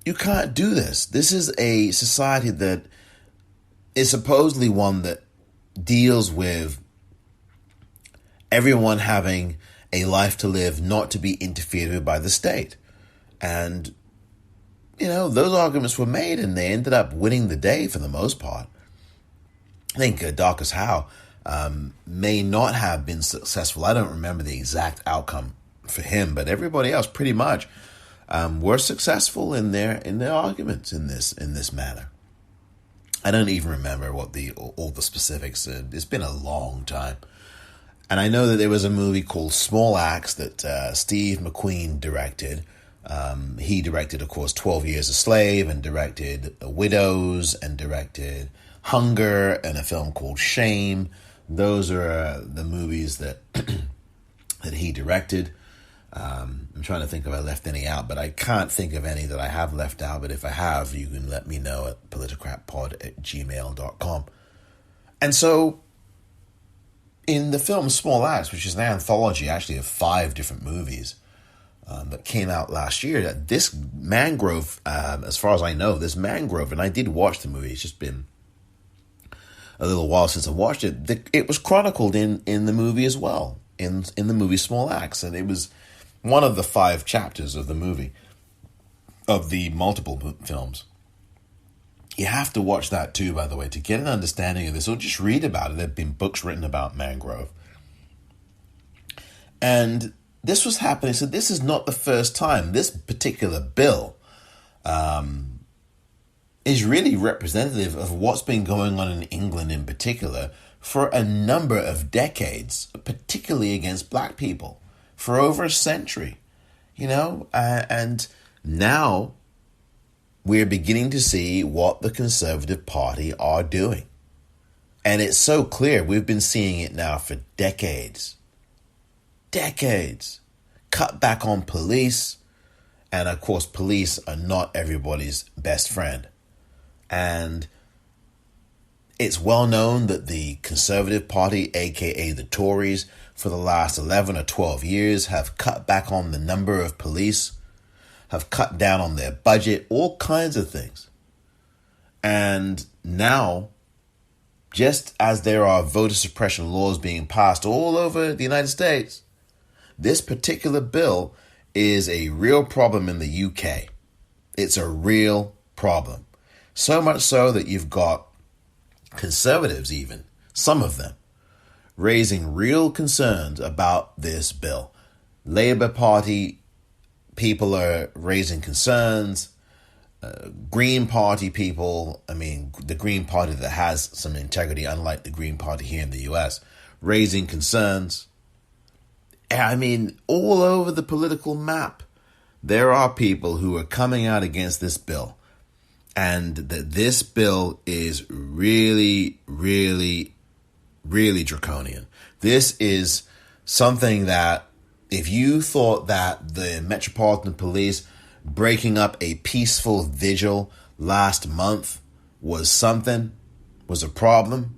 You can't do this. This is a society that is supposedly one that deals with everyone having a life to live, not to be interfered with by the state. And those arguments were made and they ended up winning the day for the most part. I think Darkest Howe may not have been successful. I don't remember the exact outcome for him, but everybody else pretty much were successful in their arguments in this matter. I don't even remember what all the specifics. It's been a long time. And I know that there was a movie called Small Axe that Steve McQueen directed. He directed, of course, 12 Years a Slave, and directed Widows, and directed Hunger, and a film called Shame. Those are the movies that that he directed. I'm trying to think if I left any out, but I can't think of any that I have left out. But if I have, you can let me know at politicratpod@gmail.com. And so, in the film Small Axe, which is an anthology actually of 5 different movies that came out last year, this mangrove, as far as I know, this mangrove, and I did watch the movie, it's just been a little while since I watched it, it was chronicled in the movie as well, in the movie Small Axe, and it was one of the 5 chapters of the movie, of the multiple films. You have to watch that too, by the way, to get an understanding of this, or just read about it. There have been books written about mangrove. And this was happening, so this is not the first time. This particular bill is really representative of what's been going on in England in particular for a number of decades, particularly against black people, for over a century, and now we're beginning to see what the Conservative Party are doing. And it's so clear. We've been seeing it now for decades. Decades. Cut back on police. And of course, police are not everybody's best friend. And it's well known that the Conservative Party, aka the Tories, for the last 11 or 12 years have cut back on the number of police, have cut down on their budget, all kinds of things. And now, just as there are voter suppression laws being passed all over the United States, this particular bill is a real problem in the UK. It's a real problem. So much so that you've got conservatives even, some of them, raising real concerns about this bill. Labour Party people are raising concerns. Green Party people, the Green Party that has some integrity, unlike the Green Party here in the US, raising concerns. All over the political map, there are people who are coming out against this bill. And that this bill is really, really, really draconian. This is something that, if you thought that the Metropolitan Police breaking up a peaceful vigil last month was a problem,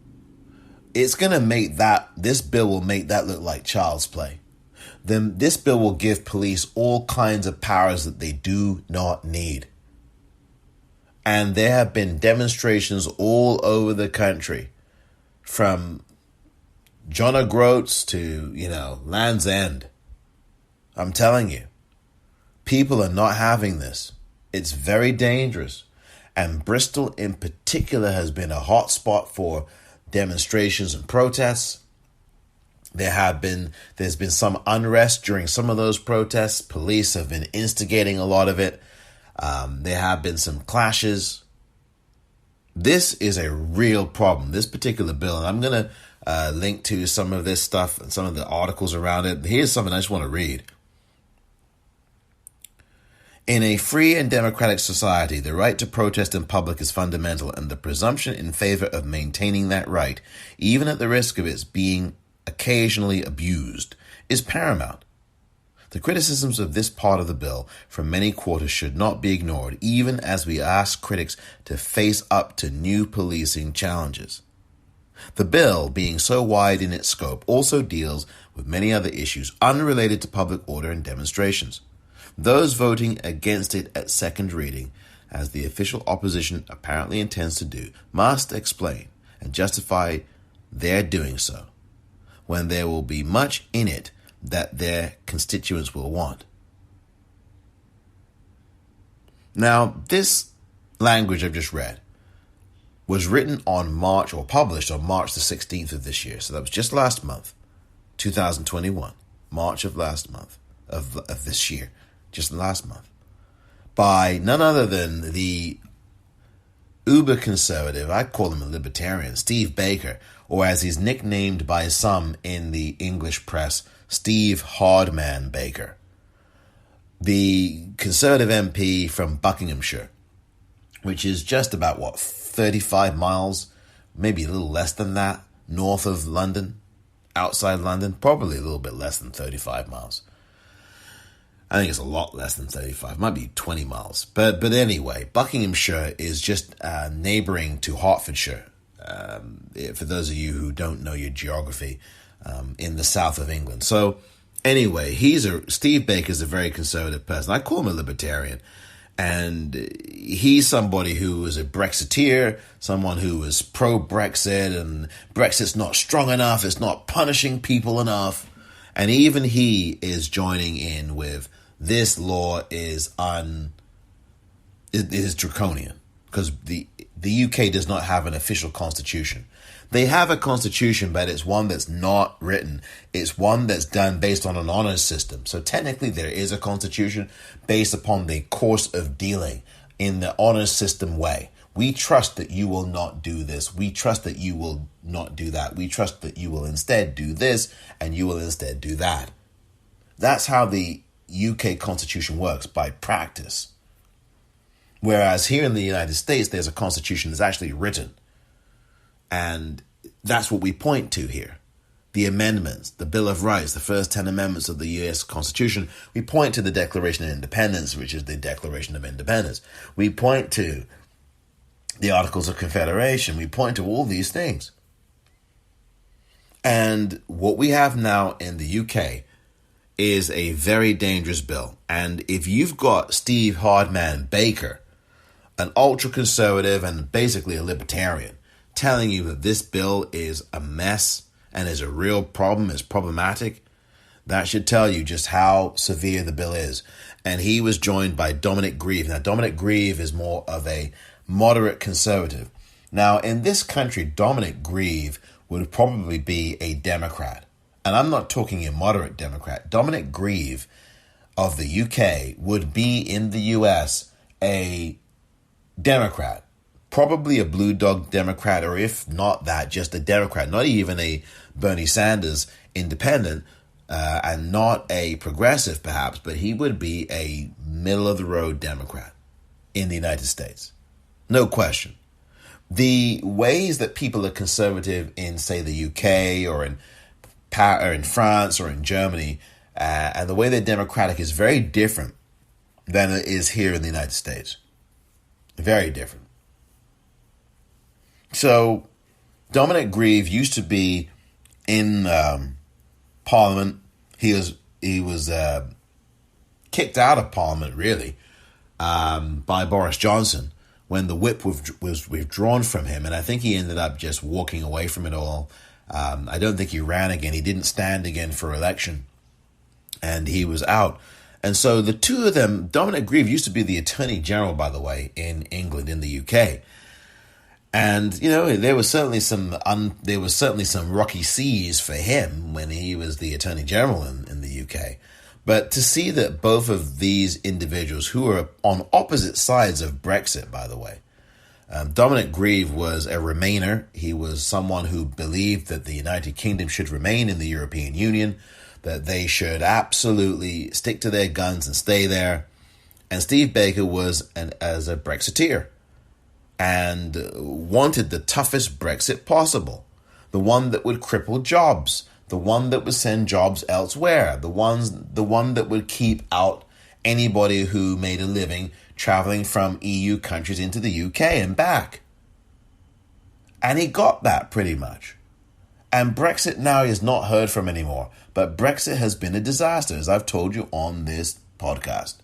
it's going to make this bill will make that look like child's play. Then this bill will give police all kinds of powers that they do not need. And there have been demonstrations all over the country, from John O'Groats to, Land's End. I'm telling you, people are not having this. It's very dangerous. And Bristol in particular has been a hot spot for demonstrations and protests. There's been some unrest during some of those protests. Police have been instigating a lot of it. There have been some clashes. This is a real problem, this particular bill. And I'm going to link to some of this stuff and some of the articles around it. Here's something I just want to read. In a free and democratic society, the right to protest in public is fundamental, and the presumption in favor of maintaining that right, even at the risk of its being occasionally abused, is paramount. The criticisms of this part of the bill from many quarters should not be ignored, even as we ask critics to face up to new policing challenges. The bill, being so wide in its scope, also deals with many other issues unrelated to public order and demonstrations. Those voting against it at second reading, as the official opposition apparently intends to do, must explain and justify their doing so, when there will be much in it that their constituents will want. Now, this language I've just read was written on March, or published on March the 16th of this year. So that was just last month, 2021, March of last month, of this year, just last month, by none other than the uber conservative, I call him a libertarian, Steve Baker, or as he's nicknamed by some in the English press, Steve Hardman Baker, the Conservative MP from Buckinghamshire, which is just about, 35 miles, maybe a little less than that, north of London, outside London, probably a little bit less than 35 miles. I think it's a lot less than 35, might be 20 miles. But anyway, Buckinghamshire is just neighbouring to Hertfordshire, for those of you who don't know your geography, in the south of England. So anyway, Steve Baker's a very conservative person. I call him a libertarian. And he's somebody who is a Brexiteer, someone who is pro-Brexit, and Brexit's not strong enough, it's not punishing people enough. And even he is joining in with this law is draconian, because the UK does not have an official constitution. They have a constitution, but it's one that's not written. It's one that's done based on an honors system. So technically there is a constitution based upon the course of dealing in the honors system way. We trust that you will not do this. We trust that you will not do that. We trust that you will instead do this and you will instead do that. That's how the UK constitution works, by practice. Whereas here in the United States, there's a constitution that's actually written. And that's what we point to here. The amendments, the Bill of Rights, the first 10 amendments of the U.S. Constitution. We point to the Declaration of Independence, which is the Declaration of Independence. We point to the Articles of Confederation. We point to all these things. And what we have now in the UK is a very dangerous bill. And if you've got Steve Hardman Baker, an ultra-conservative and basically a libertarian, telling you that this bill is a mess and is a real problem, is problematic, that should tell you just how severe the bill is. And he was joined by Dominic Grieve. Now, Dominic Grieve is more of a moderate conservative. Now, in this country, Dominic Grieve would probably be a Democrat. And I'm not talking a moderate Democrat. Dominic Grieve of the UK would be in the US a Democrat. Probably a blue dog Democrat, or if not that, just a Democrat, not even a Bernie Sanders independent, and not a progressive perhaps, but he would be a middle-of-the-road Democrat in the United States. No question. The ways that people are conservative in, say, the UK or in France or in Germany, and the way they're democratic is very different than it is here in the United States. Very different. So, Dominic Grieve used to be in Parliament. He was kicked out of Parliament, really, by Boris Johnson when the whip was withdrawn from him. And I think he ended up just walking away from it all. I don't think he ran again. He didn't stand again for election. And he was out. And so the two of them, Dominic Grieve used to be the Attorney General, by the way, in England, in the UK. And, you know, there was certainly some rocky seas for him when he was the Attorney General in the UK. But to see that both of these individuals, who are on opposite sides of Brexit, by the way, Dominic Grieve was a Remainer. He was someone who believed that the United Kingdom should remain in the European Union, that they should absolutely stick to their guns and stay there. And Steve Baker was as a Brexiteer, and wanted the toughest Brexit possible, the one that would cripple jobs, the one that would send jobs elsewhere, the one that would keep out anybody who made a living traveling from EU countries into the UK and back. And he got that pretty much. And Brexit now is not heard from anymore, but Brexit has been a disaster, as I've told you on this podcast.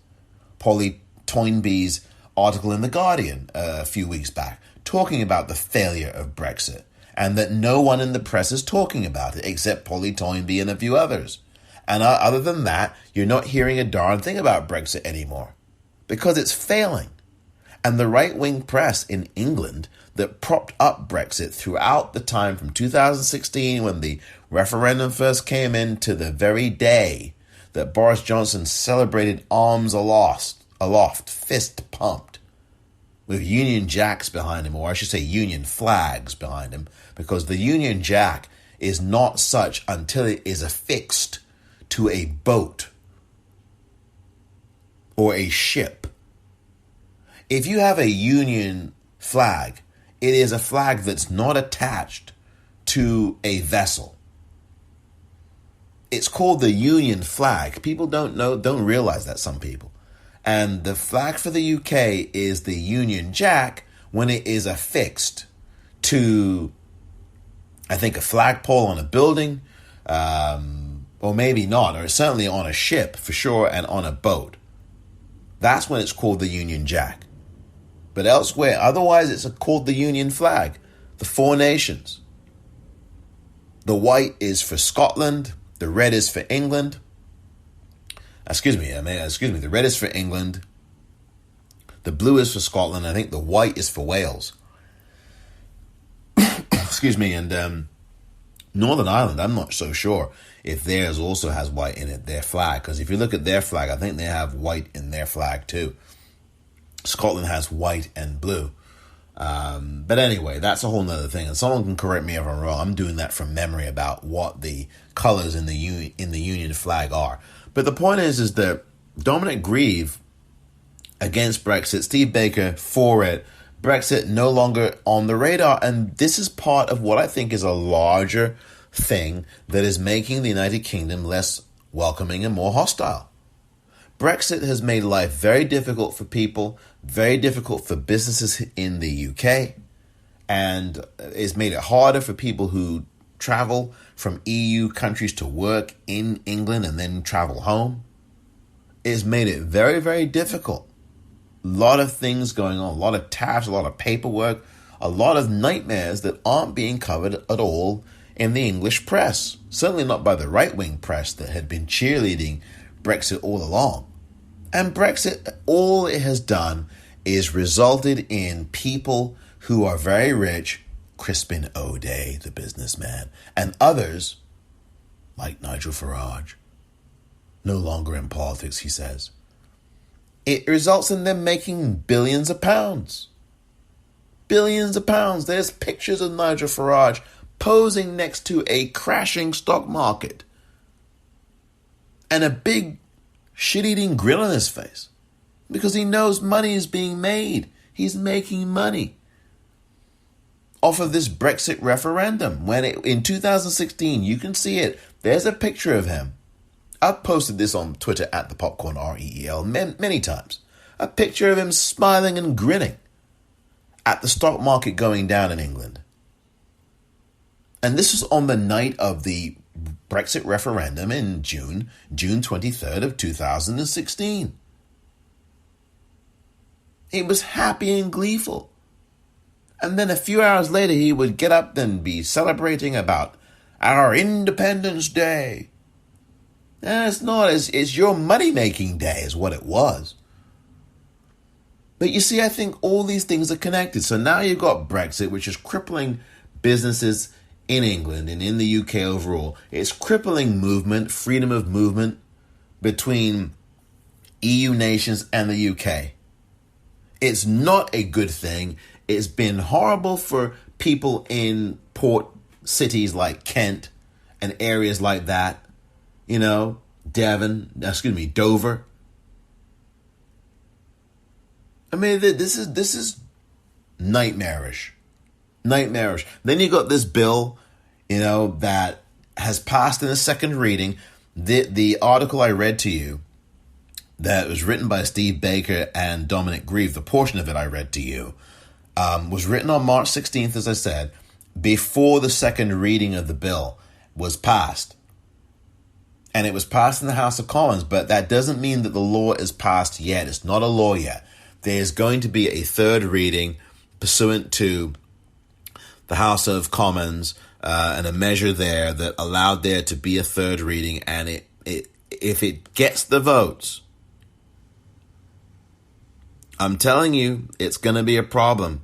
Polly Toynbee's article in The Guardian a few weeks back, talking about the failure of Brexit, and that no one in the press is talking about it except Polly Toynbee and a few others. And other than that, you're not hearing a darn thing about Brexit anymore, because it's failing. And the right-wing press in England that propped up Brexit throughout the time from 2016 when the referendum first came in to the very day that Boris Johnson celebrated arms aloft, fist pumped, with Union Jacks behind him, or I should say Union flags behind him, because the Union Jack is not such until it is affixed to a boat or a ship. If you have a Union flag, it is a flag that's not attached to a vessel. It's called the Union flag. People don't realize that, some people. And the flag for the UK is the Union Jack when it is affixed to, I think, a flagpole on a building, or maybe not, or certainly on a ship for sure, and on a boat. That's when it's called the Union Jack. But elsewhere, otherwise, it's called the Union flag, the four nations. The white is for Scotland, the red is for England. The red is for England, the blue is for Scotland, I think the white is for Wales. And Northern Ireland, I'm not so sure if theirs also has white in it, their flag, because if you look at their flag, I think they have white in their flag too. Scotland has white and blue. But anyway, that's a whole nother thing, and someone can correct me if I'm wrong. I'm doing that from memory about what the colors in the Union flag are. But the point is that Dominic Grieve against Brexit, Steve Baker for it, Brexit no longer on the radar. And this is part of what I think is a larger thing that is making the United Kingdom less welcoming and more hostile. Brexit has made life very difficult for people, very difficult for businesses in the UK, and it's made it harder for people who travel from EU countries to work in England and then travel home. It's made it very, very difficult. A lot of things going on, a lot of tabs, a lot of paperwork, a lot of nightmares that aren't being covered at all in the English press. Certainly not by the right-wing press that had been cheerleading Brexit all along. And Brexit, all it has done is resulted in people who are very rich, Crispin O'Day, the businessman, and others, like Nigel Farage, no longer in politics, he says. It results in them making billions of pounds. Billions of pounds. There's pictures of Nigel Farage posing next to a crashing stock market and a big shit-eating grin on his face because he knows money is being made. He's making money off of this Brexit referendum. In 2016, you can see it. There's a picture of him. I've posted this on Twitter at the Popcorn REEL many times. A picture of him smiling and grinning at the stock market going down in England. And this was on the night of the Brexit referendum in June 23rd of 2016. He was happy and gleeful. And then a few hours later, he would get up and be celebrating about our Independence Day. And it's not, it's your money-making day is what it was. But you see, I think all these things are connected. So now you've got Brexit, which is crippling businesses in England and in the UK overall. It's crippling movement, freedom of movement between EU nations and the UK. It's not a good thing. It's been horrible for people in port cities like Kent and areas like that. Dover. I mean, this is nightmarish. Nightmarish. Then you got this bill, that has passed in a second reading. The article I read to you that was written by Steve Baker and Dominic Grieve, the portion of it I read to you, was written on March 16th, as I said, before the second reading of the bill was passed. And it was passed in the House of Commons, but that doesn't mean that the law is passed yet. It's not a law yet. There's going to be a third reading pursuant to the House of Commons and a measure there that allowed there to be a third reading. And if it gets the votes I'm telling you, it's going to be a problem.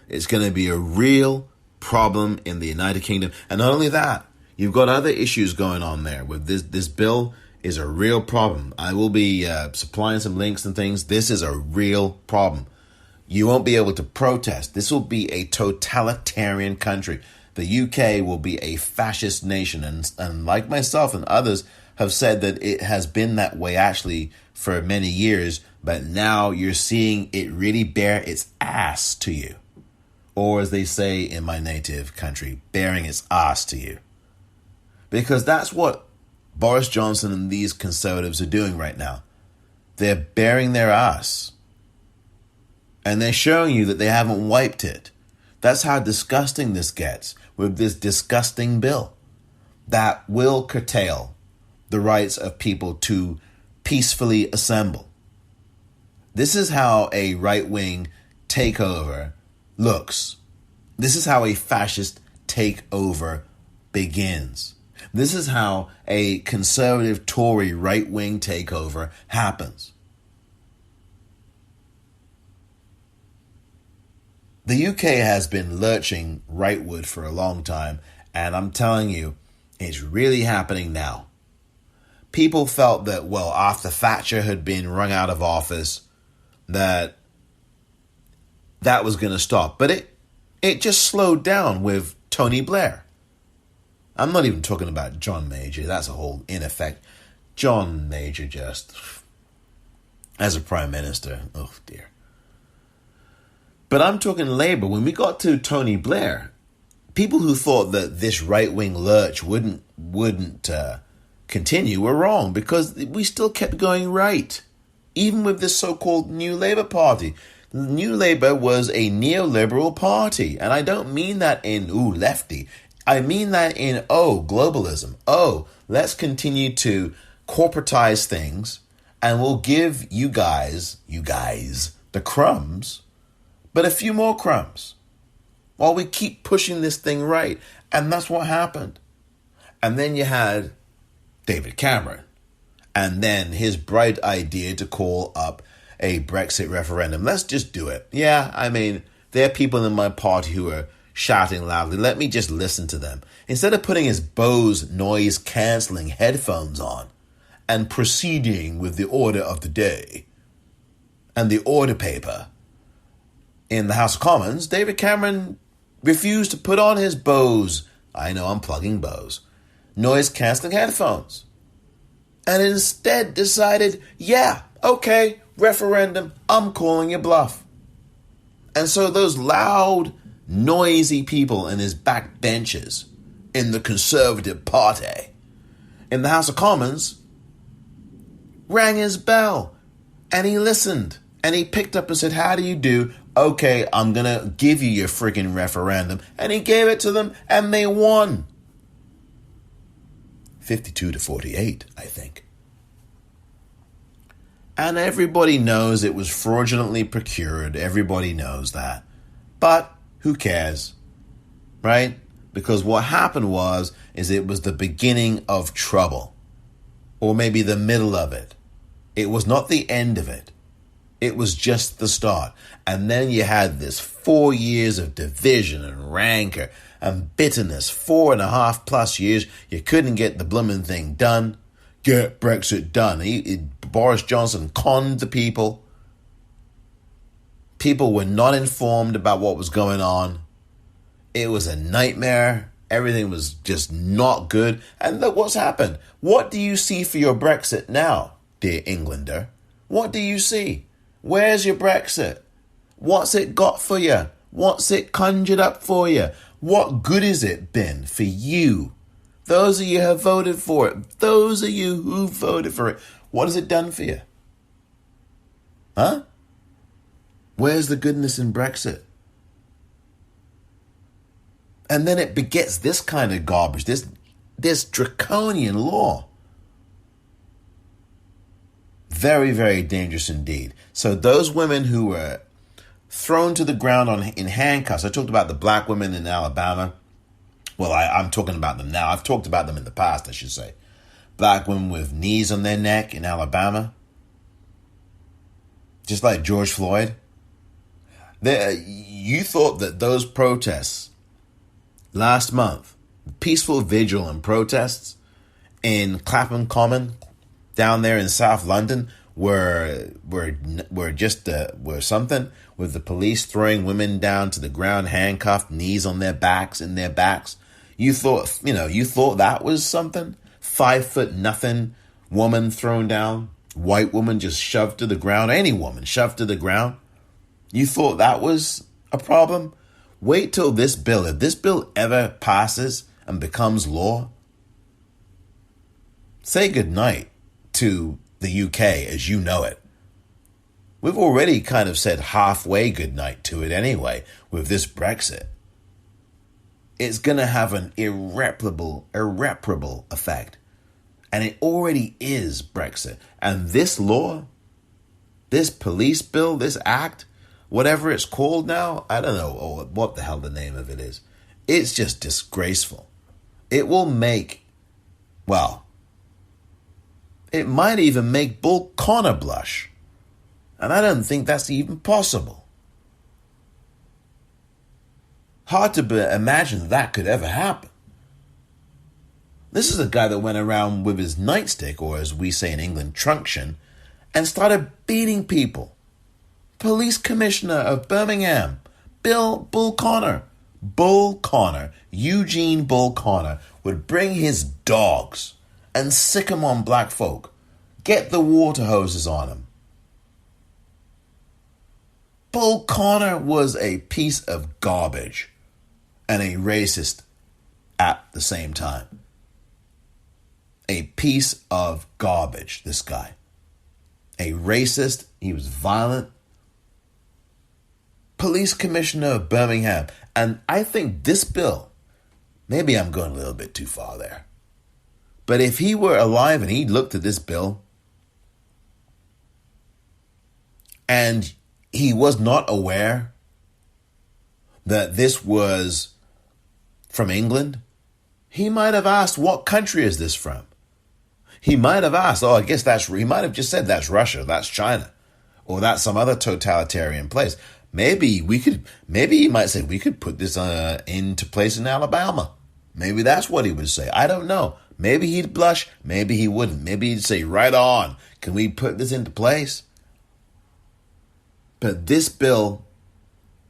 It's going to be a real problem in the United Kingdom. And not only that, you've got other issues going on there. With this bill is a real problem. I will be supplying some links and things. This is a real problem. You won't be able to protest. This will be a totalitarian country. The UK will be a fascist nation. And like myself and others have said that it has been that way actually for many years. But now you're seeing it really bear its ass to you. Or as they say in my native country, bearing its ass to you. Because that's what Boris Johnson and these conservatives are doing right now. They're bearing their ass. And they're showing you that they haven't wiped it. That's how disgusting this gets with this disgusting bill that will curtail the rights of people to peacefully assemble. This is how a right-wing takeover looks. This is how a fascist takeover begins. This is how a conservative Tory right-wing takeover happens. The UK has been lurching rightward for a long time, and I'm telling you, it's really happening now. People felt that, well, after Thatcher had been wrung out of office, that was going to stop. But it just slowed down with Tony Blair. I'm not even talking about John Major. That's a whole, in effect, John Major just, as a prime minister, oh dear. But I'm talking Labour. When we got to Tony Blair, people who thought that this right-wing lurch wouldn't continue were wrong, because we still kept going right. Even with this so-called New Labour Party. New Labour was a neoliberal party. And I don't mean that in, lefty. I mean that in, globalism. Let's continue to corporatize things, and we'll give you guys, the crumbs, but a few more crumbs, while we keep pushing this thing right. And that's what happened. And then you had David Cameron, and then his bright idea to call up a Brexit referendum. Let's just do it. Yeah, I mean, there are people in my party who are shouting loudly. Let me just listen to them. Instead of putting his Bose noise-cancelling headphones on and proceeding with the order of the day and the order paper in the House of Commons, David Cameron refused to put on his Bose, I know I'm plugging Bose, noise-cancelling headphones. And instead decided, yeah, okay, referendum, I'm calling you bluff. And so those loud, noisy people in his back benches in the Conservative Party in the House of Commons rang his bell, and he listened, and he picked up and said, how do you do? Okay, I'm going to give you your friggin' referendum. And he gave it to them, and they won. 52-48, I think. And everybody knows it was fraudulently procured. Everybody knows that. But who cares? Right? Because what happened is it was the beginning of trouble. Or maybe the middle of it. It was not the end of it. It was just the start. And then you had this 4 years of division and rancor and bitterness. 4.5+ years. You couldn't get the blooming thing done. Get Brexit done. Boris Johnson conned the people. People were not informed about what was going on. It was a nightmare. Everything was just not good. And look what's happened. What do you see for your Brexit now, dear Englander? What do you see? Where's your Brexit? What's it got for you? What's it conjured up for you? What good has it been for you? Those of you who have voted for it. Those of you who voted for it. What has it done for you? Huh? Where's the goodness in Brexit? And then it begets this kind of garbage, this draconian law. Very, very dangerous indeed. So those women who were thrown to the ground in handcuffs, I talked about the black women in Alabama. Well, I'm talking about them now. I've talked about them in the past, I should say. Black women with knees on their neck in Alabama. just like George Floyd. You thought that those protests last month, peaceful vigil and protests in Clapham Common down there in South London were something, with the police throwing women down to the ground, handcuffed, knees on their backs, in their backs. You thought that was something? 5'0" woman thrown down, white woman just shoved to the ground, any woman shoved to the ground. You thought that was a problem? Wait till this bill, if this bill ever passes and becomes law, say goodnight to the UK as you know it. We've already kind of said halfway goodnight to it anyway with this Brexit. It's going to have an irreparable effect. And it already is Brexit. And this law, this police bill, this act, whatever it's called now, I don't know what the hell the name of it is. It's just disgraceful. It will make, well, it might even make Bull Connor blush. And I don't think that's even possible. Hard to imagine that could ever happen. This is a guy that went around with his nightstick, or as we say in England, truncheon, and started beating people. Police Commissioner of Birmingham, Bull Connor, Eugene Bull Connor, would bring his dogs and sick them on black folk, get the water hoses on them. Bull Connor was a piece of garbage and a racist at the same time. A piece of garbage, this guy. A racist, he was violent. Police Commissioner of Birmingham. And I think this bill, maybe I'm going a little bit too far there, but if he were alive and he looked at this bill and he was not aware that this was from England, he might have asked, what country is this from? He might have asked, he might have just said that's Russia, that's China, or that's some other totalitarian place. Maybe he might say, we could put this into place in Alabama. Maybe that's what he would say. I don't know. Maybe he'd blush. Maybe he wouldn't. Maybe he'd say, right on. Can we put this into place? But this bill,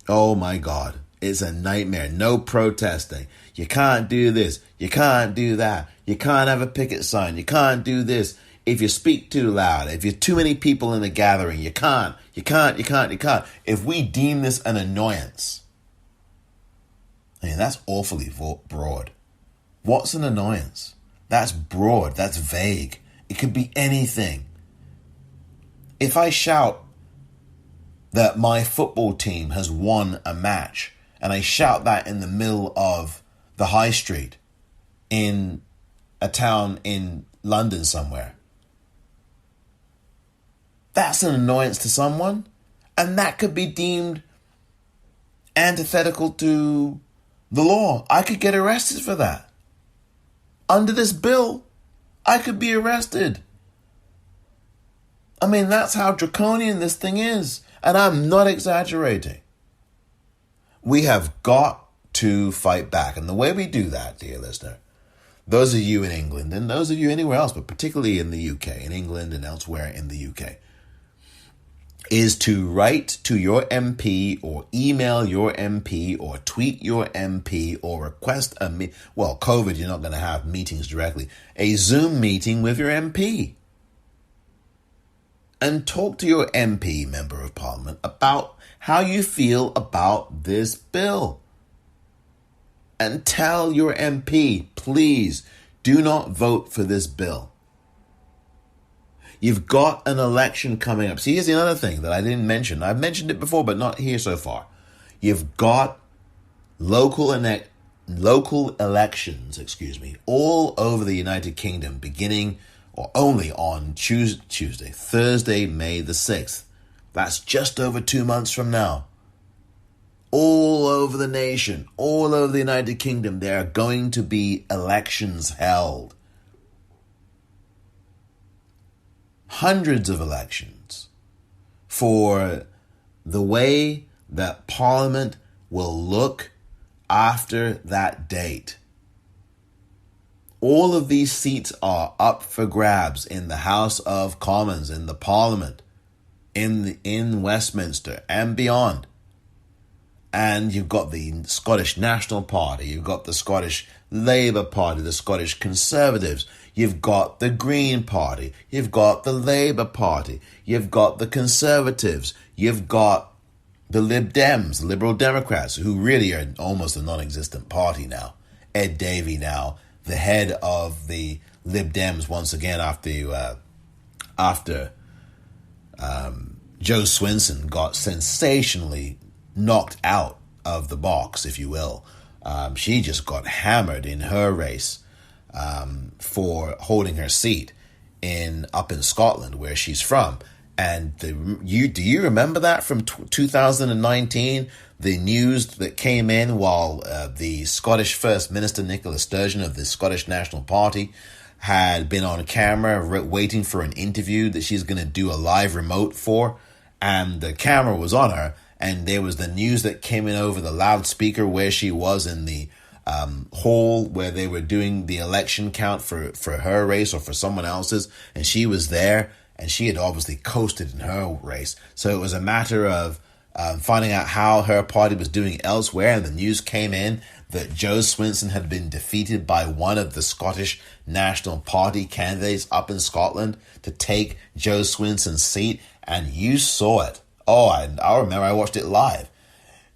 oh my God, it's a nightmare. No protesting. You can't do this. You can't do that. You can't have a picket sign. You can't do this. If you speak too loud, if you're too many people in a gathering, you can't. If we deem this an annoyance, I mean, that's awfully broad. What's an annoyance? That's broad. That's vague. It could be anything. If I shout that my football team has won a match, and I shout that in the middle of the high street in a town in London somewhere, that's an annoyance to someone, and that could be deemed antithetical to the law. I could get arrested for that. Under this bill, I could be arrested. I mean, that's how draconian this thing is, and I'm not exaggerating. We have got to fight back, and the way we do that, dear listener, those of you in England, and those of you anywhere else, but particularly in the UK, in England and elsewhere in the UK, is to write to your MP or email your MP or tweet your MP or request COVID, you're not going to have meetings directly, a Zoom meeting with your MP. And talk to your MP, Member of Parliament, about how you feel about this bill. And tell your MP, please do not vote for this bill. You've got an election coming up. See, here's another thing that I didn't mention. I've mentioned it before, but not here so far. You've got local elections, all over the United Kingdom, beginning or only on Thursday, May the 6th. That's just over 2 months from now. All over the nation, all over the United Kingdom, there are going to be elections held. Hundreds of elections for the way that Parliament will look after that date. All of these seats are up for grabs in the House of Commons, in the Parliament, in Westminster and beyond. And you've got the Scottish National Party, you've got the Scottish Labour Party, the Scottish Conservatives, you've got the Green Party, you've got the Labour Party, you've got the Conservatives, you've got the Lib Dems, Liberal Democrats, who really are almost a non-existent party now. Ed Davey now, the head of the Lib Dems once again after Jo Swinson got sensationally knocked out of the box, if you will. She just got hammered in her race for holding her seat up in Scotland, where she's from. And do you remember that from 2019? The news that came in while the Scottish First Minister Nicola Sturgeon of the Scottish National Party had been on camera waiting for an interview that she's going to do a live remote for, and the camera was on her, and there was the news that came in over the loudspeaker where she was in the hall where they were doing the election count for her race or for someone else's, and she was there, and she had obviously coasted in her race. So it was a matter of finding out how her party was doing elsewhere, and the news came in that Jo Swinson had been defeated by one of the Scottish National Party candidates up in Scotland to take Jo Swinson's seat, and you saw it. Oh, I remember I watched it live.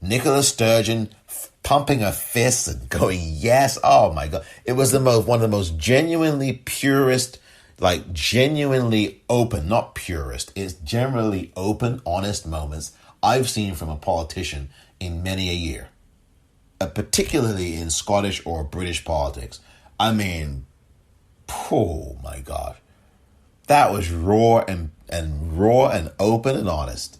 Nicola Sturgeon pumping her fists and going, yes, oh my God. It was one of the most genuinely purest, like genuinely open, not purist, it's generally open, honest moments I've seen from a politician in many a year, particularly in Scottish or British politics. I mean, oh my God, that was raw and open and honest.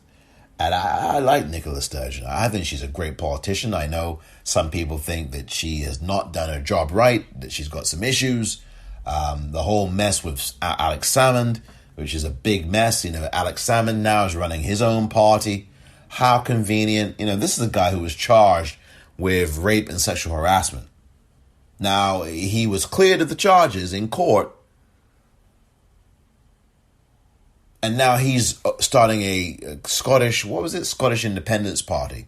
And I like Nicola Sturgeon. I think she's a great politician. I know some people think that she has not done her job right, that she's got some issues. The whole mess with Alex Salmond, which is a big mess. Alex Salmond now is running his own party. How convenient. This is a guy who was charged with rape and sexual harassment. Now, he was cleared of the charges in court. And now he's starting a Scottish Independence Party.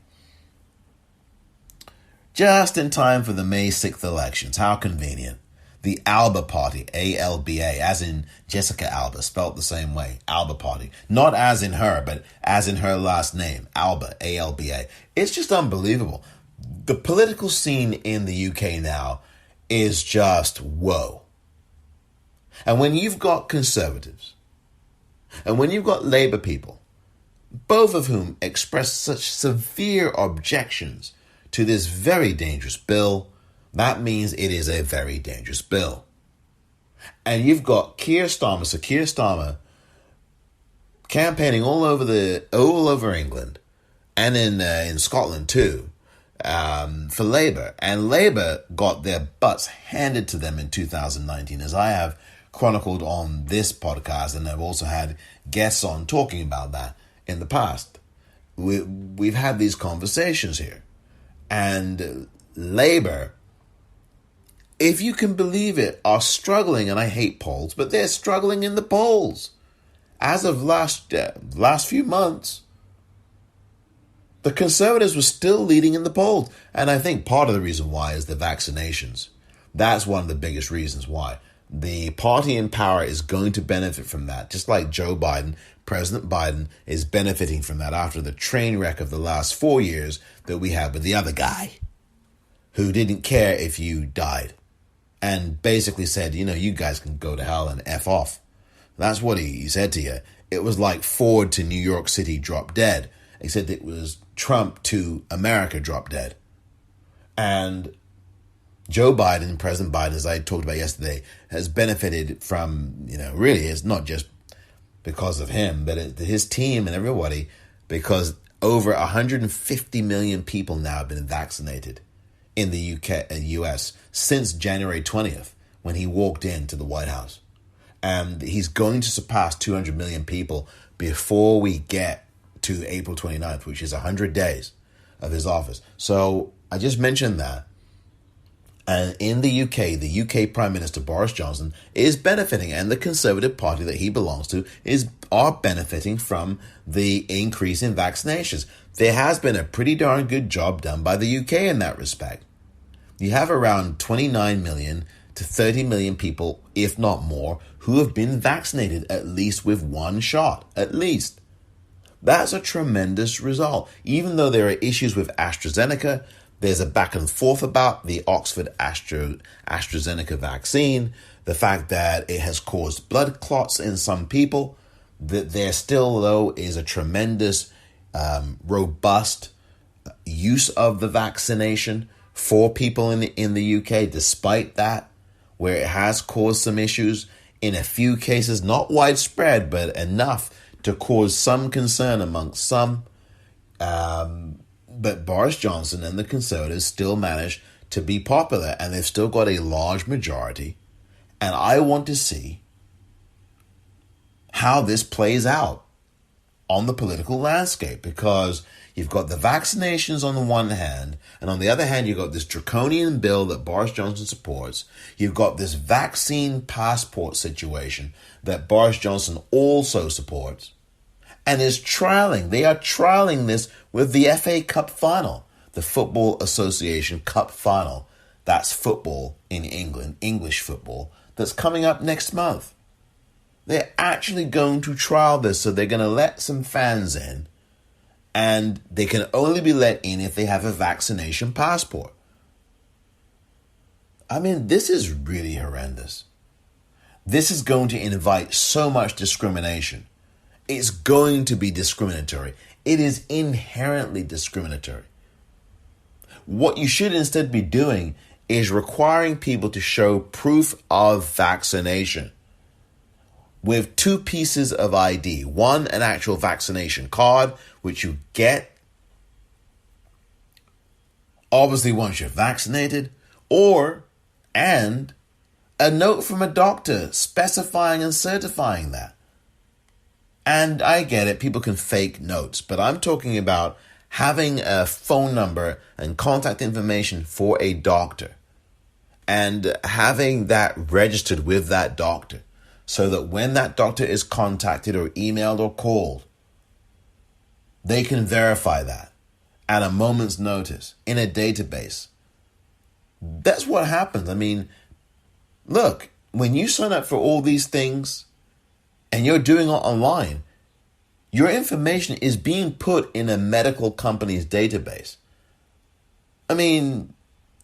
Just in time for the May 6th elections. How convenient. The Alba Party, A-L-B-A, as in Jessica Alba, spelt the same way, Alba Party. Not as in her, but as in her last name, Alba, A-L-B-A. It's just unbelievable. The political scene in the UK now is just whoa. And when you've got Conservatives, and when you've got Labour people, both of whom express such severe objections to this very dangerous bill, that means it is a very dangerous bill. And you've got Keir Starmer campaigning all over England and in Scotland too, for Labour. And Labour got their butts handed to them in 2019, as I have chronicled on this podcast, and I've also had guests on talking about that in the past. We've had these conversations here, and Labour, if you can believe it, are struggling, and I hate polls, but they're struggling in the polls. As of last few months, the Conservatives were still leading in the polls, and I think part of the reason why is the vaccinations. That's one of the biggest reasons why. The party in power is going to benefit from that, just like Joe Biden. President Biden is benefiting from that after the train wreck of the last 4 years that we had with the other guy who didn't care if you died and basically said, you guys can go to hell and F off. That's what he said to you. It was like Ford to New York City drop dead, except it was Trump to America drop dead. And Joe Biden, President Biden, as I talked about yesterday, has benefited from, really it's not just because of him, but his team and everybody, because over 150 million people now have been vaccinated in the UK and US since January 20th, when he walked into the White House. And he's going to surpass 200 million people before we get to April 29th, which is 100 days of his office. So I just mentioned that. And in the UK Prime Minister Boris Johnson is benefiting, and the Conservative Party that he belongs to are benefiting from the increase in vaccinations. There has been a pretty darn good job done by the UK in that respect. You have around 29 million to 30 million people, if not more, who have been vaccinated at least with one shot, at least. That's a tremendous result. Even though there are issues with AstraZeneca, there's a back and forth about the Oxford AstraZeneca vaccine, the fact that it has caused blood clots in some people, that there still, though, is a tremendous, robust use of the vaccination for people in the UK, despite that, where it has caused some issues in a few cases, not widespread, but enough to cause some concern amongst some. But Boris Johnson and the Conservatives still manage to be popular, and they've still got a large majority. And I want to see how this plays out on the political landscape, because you've got the vaccinations on the one hand, and on the other hand, you've got this draconian bill that Boris Johnson supports. You've got this vaccine passport situation that Boris Johnson also supports. And is trialing. They are trialing this with the FA Cup final, the Football Association Cup final. That's football in England, English football, that's coming up next month. They're actually going to trial this, so they're going to let some fans in, and they can only be let in if they have a vaccination passport. I mean, this is really horrendous. This is going to invite so much discrimination. It's going to be discriminatory. It is inherently discriminatory. What you should instead be doing is requiring people to show proof of vaccination with 2 pieces of ID. One, an actual vaccination card, which you get obviously once you're vaccinated, and a note from a doctor specifying and certifying that. And I get it, people can fake notes, but I'm talking about having a phone number and contact information for a doctor and having that registered with that doctor so that when that doctor is contacted or emailed or called, they can verify that at a moment's notice in a database. That's what happens. I mean, look, when you sign up for all these things, and you're doing it online, your information is being put in a medical company's database. I mean,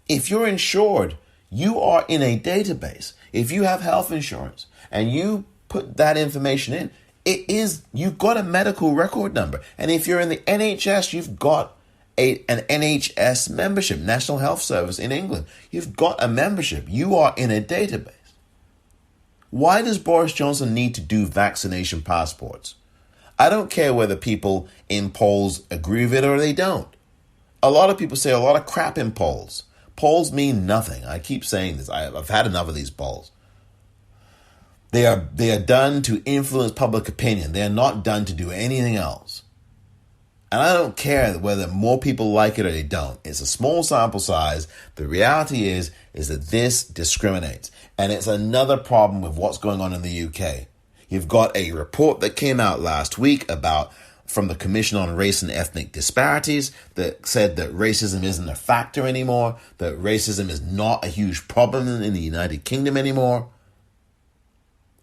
if you're insured, you are in a database. If you have health insurance and you put that information in, you've got a medical record number. And if you're in the NHS, you've got an NHS membership, National Health Service in England. You've got a membership. You are in a database. Why does Boris Johnson need to do vaccination passports? I don't care whether people in polls agree with it or they don't. A lot of people say a lot of crap in polls. Polls mean nothing. I keep saying this. I've had enough of these polls. They are done to influence public opinion. They are not done to do anything else. And I don't care whether more people like it or they don't. It's a small sample size. The reality is that this discriminates. And it's another problem with what's going on in the UK. You've got a report that came out last week from the Commission on Race and Ethnic Disparities that said that racism isn't a factor anymore, that racism is not a huge problem in the United Kingdom anymore.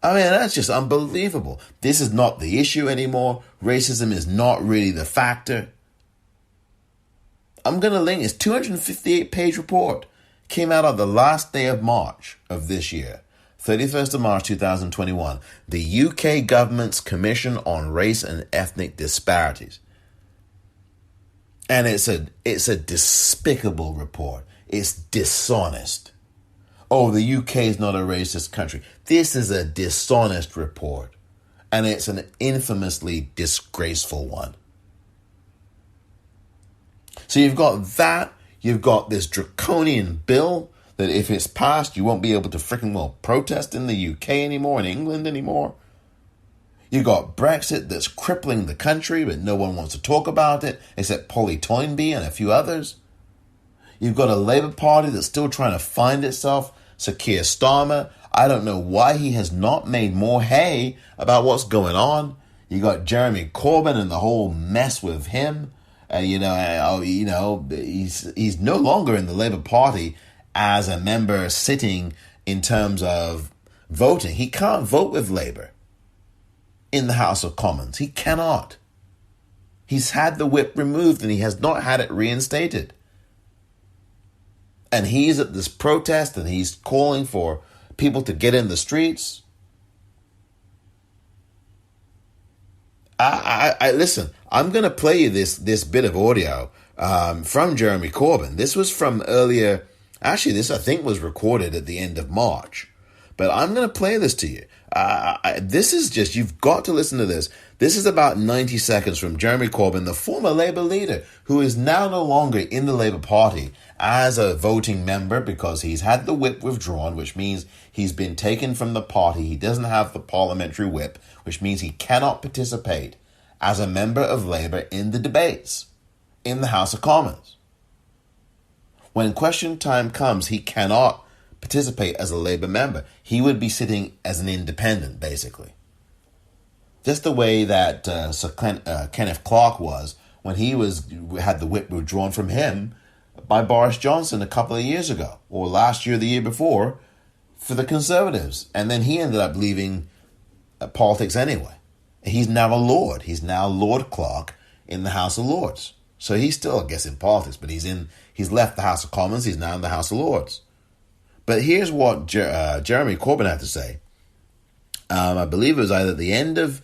I mean, that's just unbelievable. This is not the issue anymore. Racism is not really the factor. I'm going to link this 258-page report. Came out on the last day of March of this year, 31st of March 2021. The UK government's Commission on Race and Ethnic Disparities. And it's a despicable report. It's dishonest. Oh, the UK is not a racist country. This is a dishonest report. And it's an infamously disgraceful one. So you've got that. You've got this draconian bill that if it's passed, you won't be able to protest in the UK anymore, in England anymore. You got Brexit that's crippling the country, but no one wants to talk about it except Polly Toynbee and a few others. You've got a Labour Party that's still trying to find itself. Sir Keir Starmer, I don't know why he has not made more hay about what's going on. You got Jeremy Corbyn and the whole mess with him. He's no longer in the Labour Party as a member sitting in terms of voting. He can't vote with Labour in the House of Commons. He cannot. He's had the whip removed and he has not had it reinstated. And he's at this protest and he's calling for people to get in the streets. Listen, I'm going to play you this bit of audio from Jeremy Corbyn. This was from earlier. Actually, this I think was recorded at the end of March. But I'm going to play this to you. This is just, you've got to listen to this. This is about 90 seconds from Jeremy Corbyn, the former Labour leader, who is now no longer in the Labour Party as a voting member because he's had the whip withdrawn, which means he's been taken from the party. He doesn't have the parliamentary whip, which means he cannot participate as a member of Labour in the debates in the House of Commons. When question time comes, he cannot participate as a Labour member. He would be sitting as an independent, basically. Just the way that Sir Kenneth Clarke was when he had the whip withdrawn from him by Boris Johnson a couple of years ago, or last year, the year before, for the Conservatives. And then he ended up leaving politics anyway. He's now a Lord. He's now Lord Clarke in the House of Lords. So he's still, I guess, in politics, but he's left the House of Commons. He's now in the House of Lords. But here's what Jeremy Corbyn had to say. I believe it was either the end of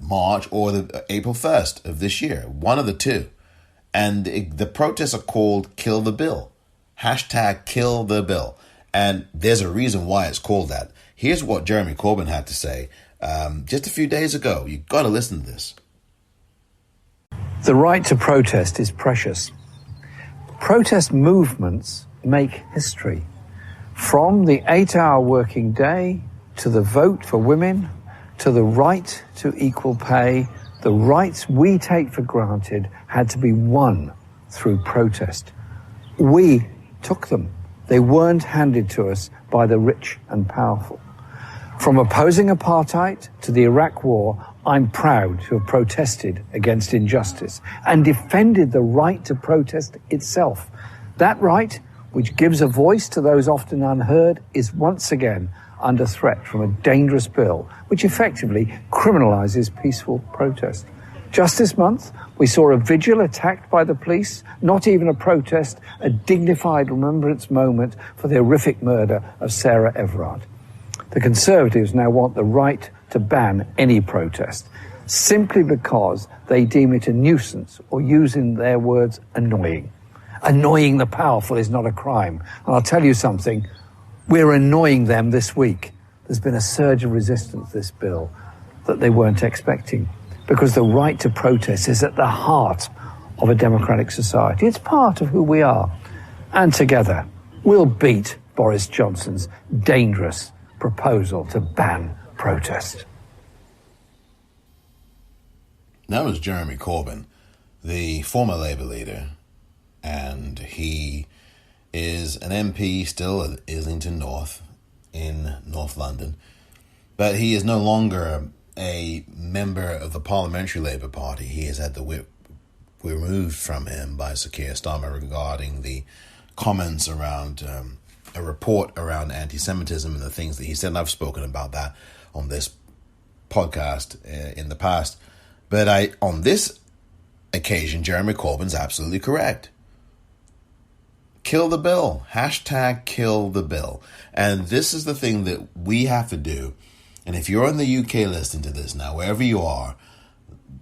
March or the April 1st of this year, one of the two. And the protests are called Kill the Bill. Hashtag Kill the Bill. And there's a reason why it's called that. Here's what Jeremy Corbyn had to say just a few days ago. You've got to listen to this. The right to protest is precious. Protest movements make history. From the 8-hour working day to the vote for women, to the right to equal pay, the rights we take for granted had to be won through protest. We took them. They weren't handed to us by the rich and powerful. From opposing apartheid to the Iraq War, I'm proud to have protested against injustice and defended the right to protest itself. That right, which gives a voice to those often unheard, is once again under threat from a dangerous bill which effectively criminalizes peaceful protest. Just this month, we saw a vigil attacked by the police, not even a protest, a dignified remembrance moment for the horrific murder of Sarah Everard. The Conservatives now want the right to ban any protest, simply because they deem it a nuisance, or use in their words, annoying. Annoying the powerful is not a crime. And I'll tell you something, we're annoying them this week. There's been a surge of resistance to this bill that they weren't expecting, because the right to protest is at the heart of a democratic society. It's part of who we are. And together, we'll beat Boris Johnson's dangerous proposal to ban protest. That was Jeremy Corbyn, the former Labour leader, and he is an MP still at Islington North in North London, but he is no longer a member of the Parliamentary Labour Party. He has had the whip removed from him by Sir Keir Starmer regarding the comments around a report around anti-Semitism and the things that he said. And I've spoken about that on this podcast in the past. But on this occasion, Jeremy Corbyn's absolutely correct. Kill the bill. Hashtag kill the bill. And this is the thing that we have to do. And if you're in the UK listening to this now, wherever you are,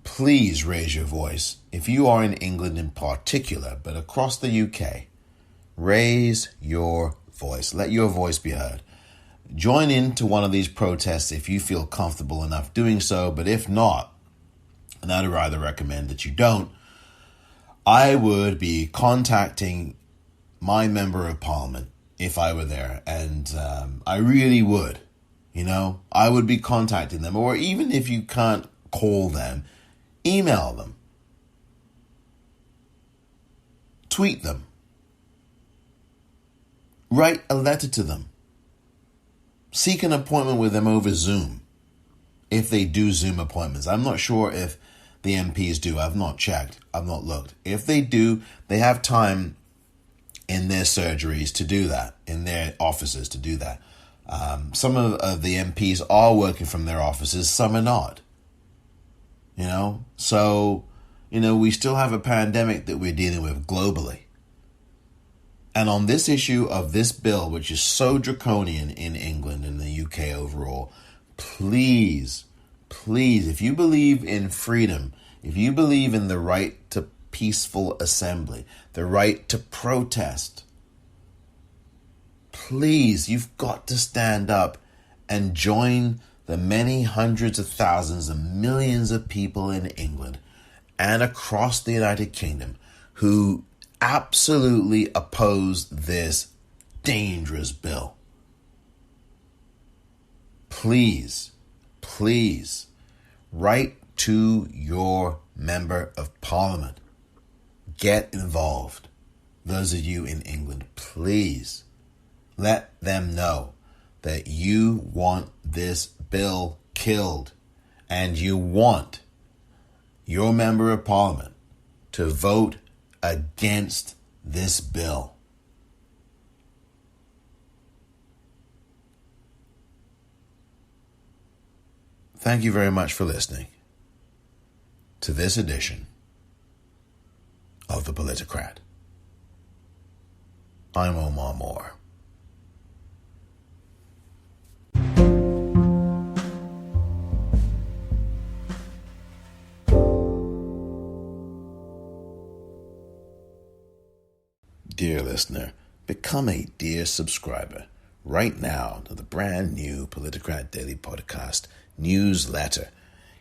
please raise your voice. If you are in England in particular, but across the UK, raise your voice. Let your voice be heard. Join into one of these protests if you feel comfortable enough doing so. But if not, and I'd rather recommend that you don't, I would be contacting my member of parliament if I were there. And I really would I would be contacting them. Or even if you can't call them, email them. Tweet them. Write a letter to them. Seek an appointment with them over Zoom. If they do Zoom appointments. I'm not sure if the MPs do. I've not checked. I've not looked. If they do, they have time in their surgeries to do that, in their offices to do that. Some of the MPs are working from their offices. Some are not. So, we still have a pandemic that we're dealing with globally. And on this issue of this bill, which is so draconian in England and the UK overall, please, if you believe in freedom, if you believe in the right to peaceful assembly, the right to protest, please, you've got to stand up and join the many hundreds of thousands and millions of people in England and across the United Kingdom who absolutely oppose this dangerous bill. Please, write to your member of parliament. Get involved. Those of you in England, please let them know that you want this bill killed and you want your member of parliament to vote against this bill. Thank you very much for listening to this edition of the Politicrat. I'm Omar Moore. Dear listener, become a dear subscriber right now to the brand new Politicrat Daily Podcast newsletter.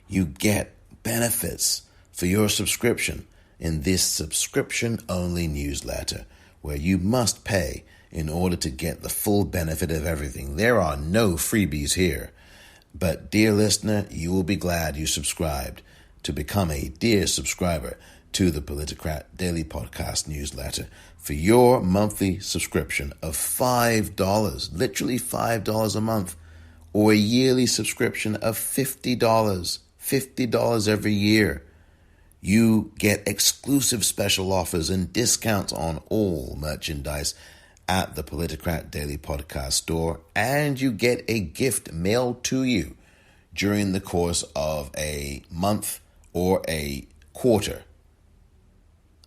You get benefits for your subscription in this subscription-only newsletter where you must pay in order to get the full benefit of everything. There are no freebies here. But dear listener, you will be glad you subscribed to become a dear subscriber to the Politicrat Daily Podcast newsletter for your monthly subscription of $5, literally $5 a month, or a yearly subscription of $50 every year. You get exclusive special offers and discounts on all merchandise at the Politicrat Daily Podcast store, and you get a gift mailed to you during the course of a month or a quarter.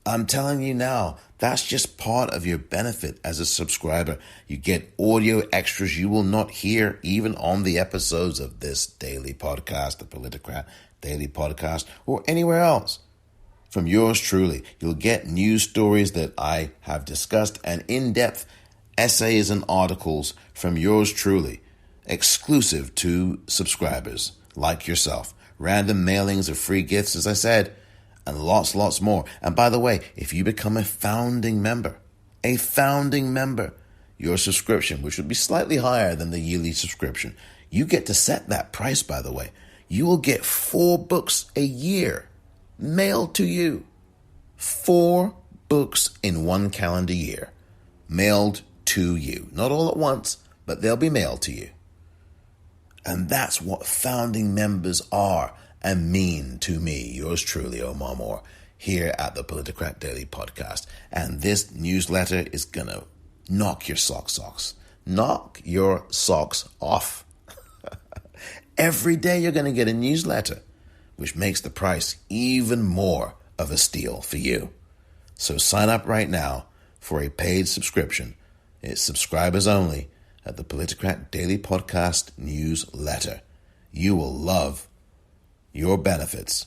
I'm telling you now, that's just part of your benefit as a subscriber. You get audio extras you will not hear even on the episodes of this daily podcast, the Politicrat Daily Podcast, or anywhere else. From yours truly, you'll get news stories that I have discussed and in-depth essays and articles from yours truly, exclusive to subscribers like yourself. Random mailings of free gifts, as I said, and lots more. And by the way, if you become a founding member, your subscription, which would be slightly higher than the yearly subscription, you get to set that price, by the way. You will get 4 books a year mailed to you. 4 books in 1 calendar year mailed to you. Not all at once, but they'll be mailed to you. And that's what founding members are and mean to me, yours truly, Omar Moore, here at the Politicrat Daily Podcast. And this newsletter is going to knock your socks off. Every day you're going to get a newsletter, which makes the price even more of a steal for you. So sign up right now for a paid subscription. It's subscribers only at the Politicrat Daily Podcast newsletter. You will love your benefits.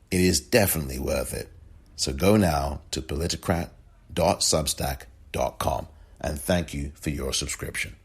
It is definitely worth it. So go now to politicrat.substack.com and thank you for your subscription.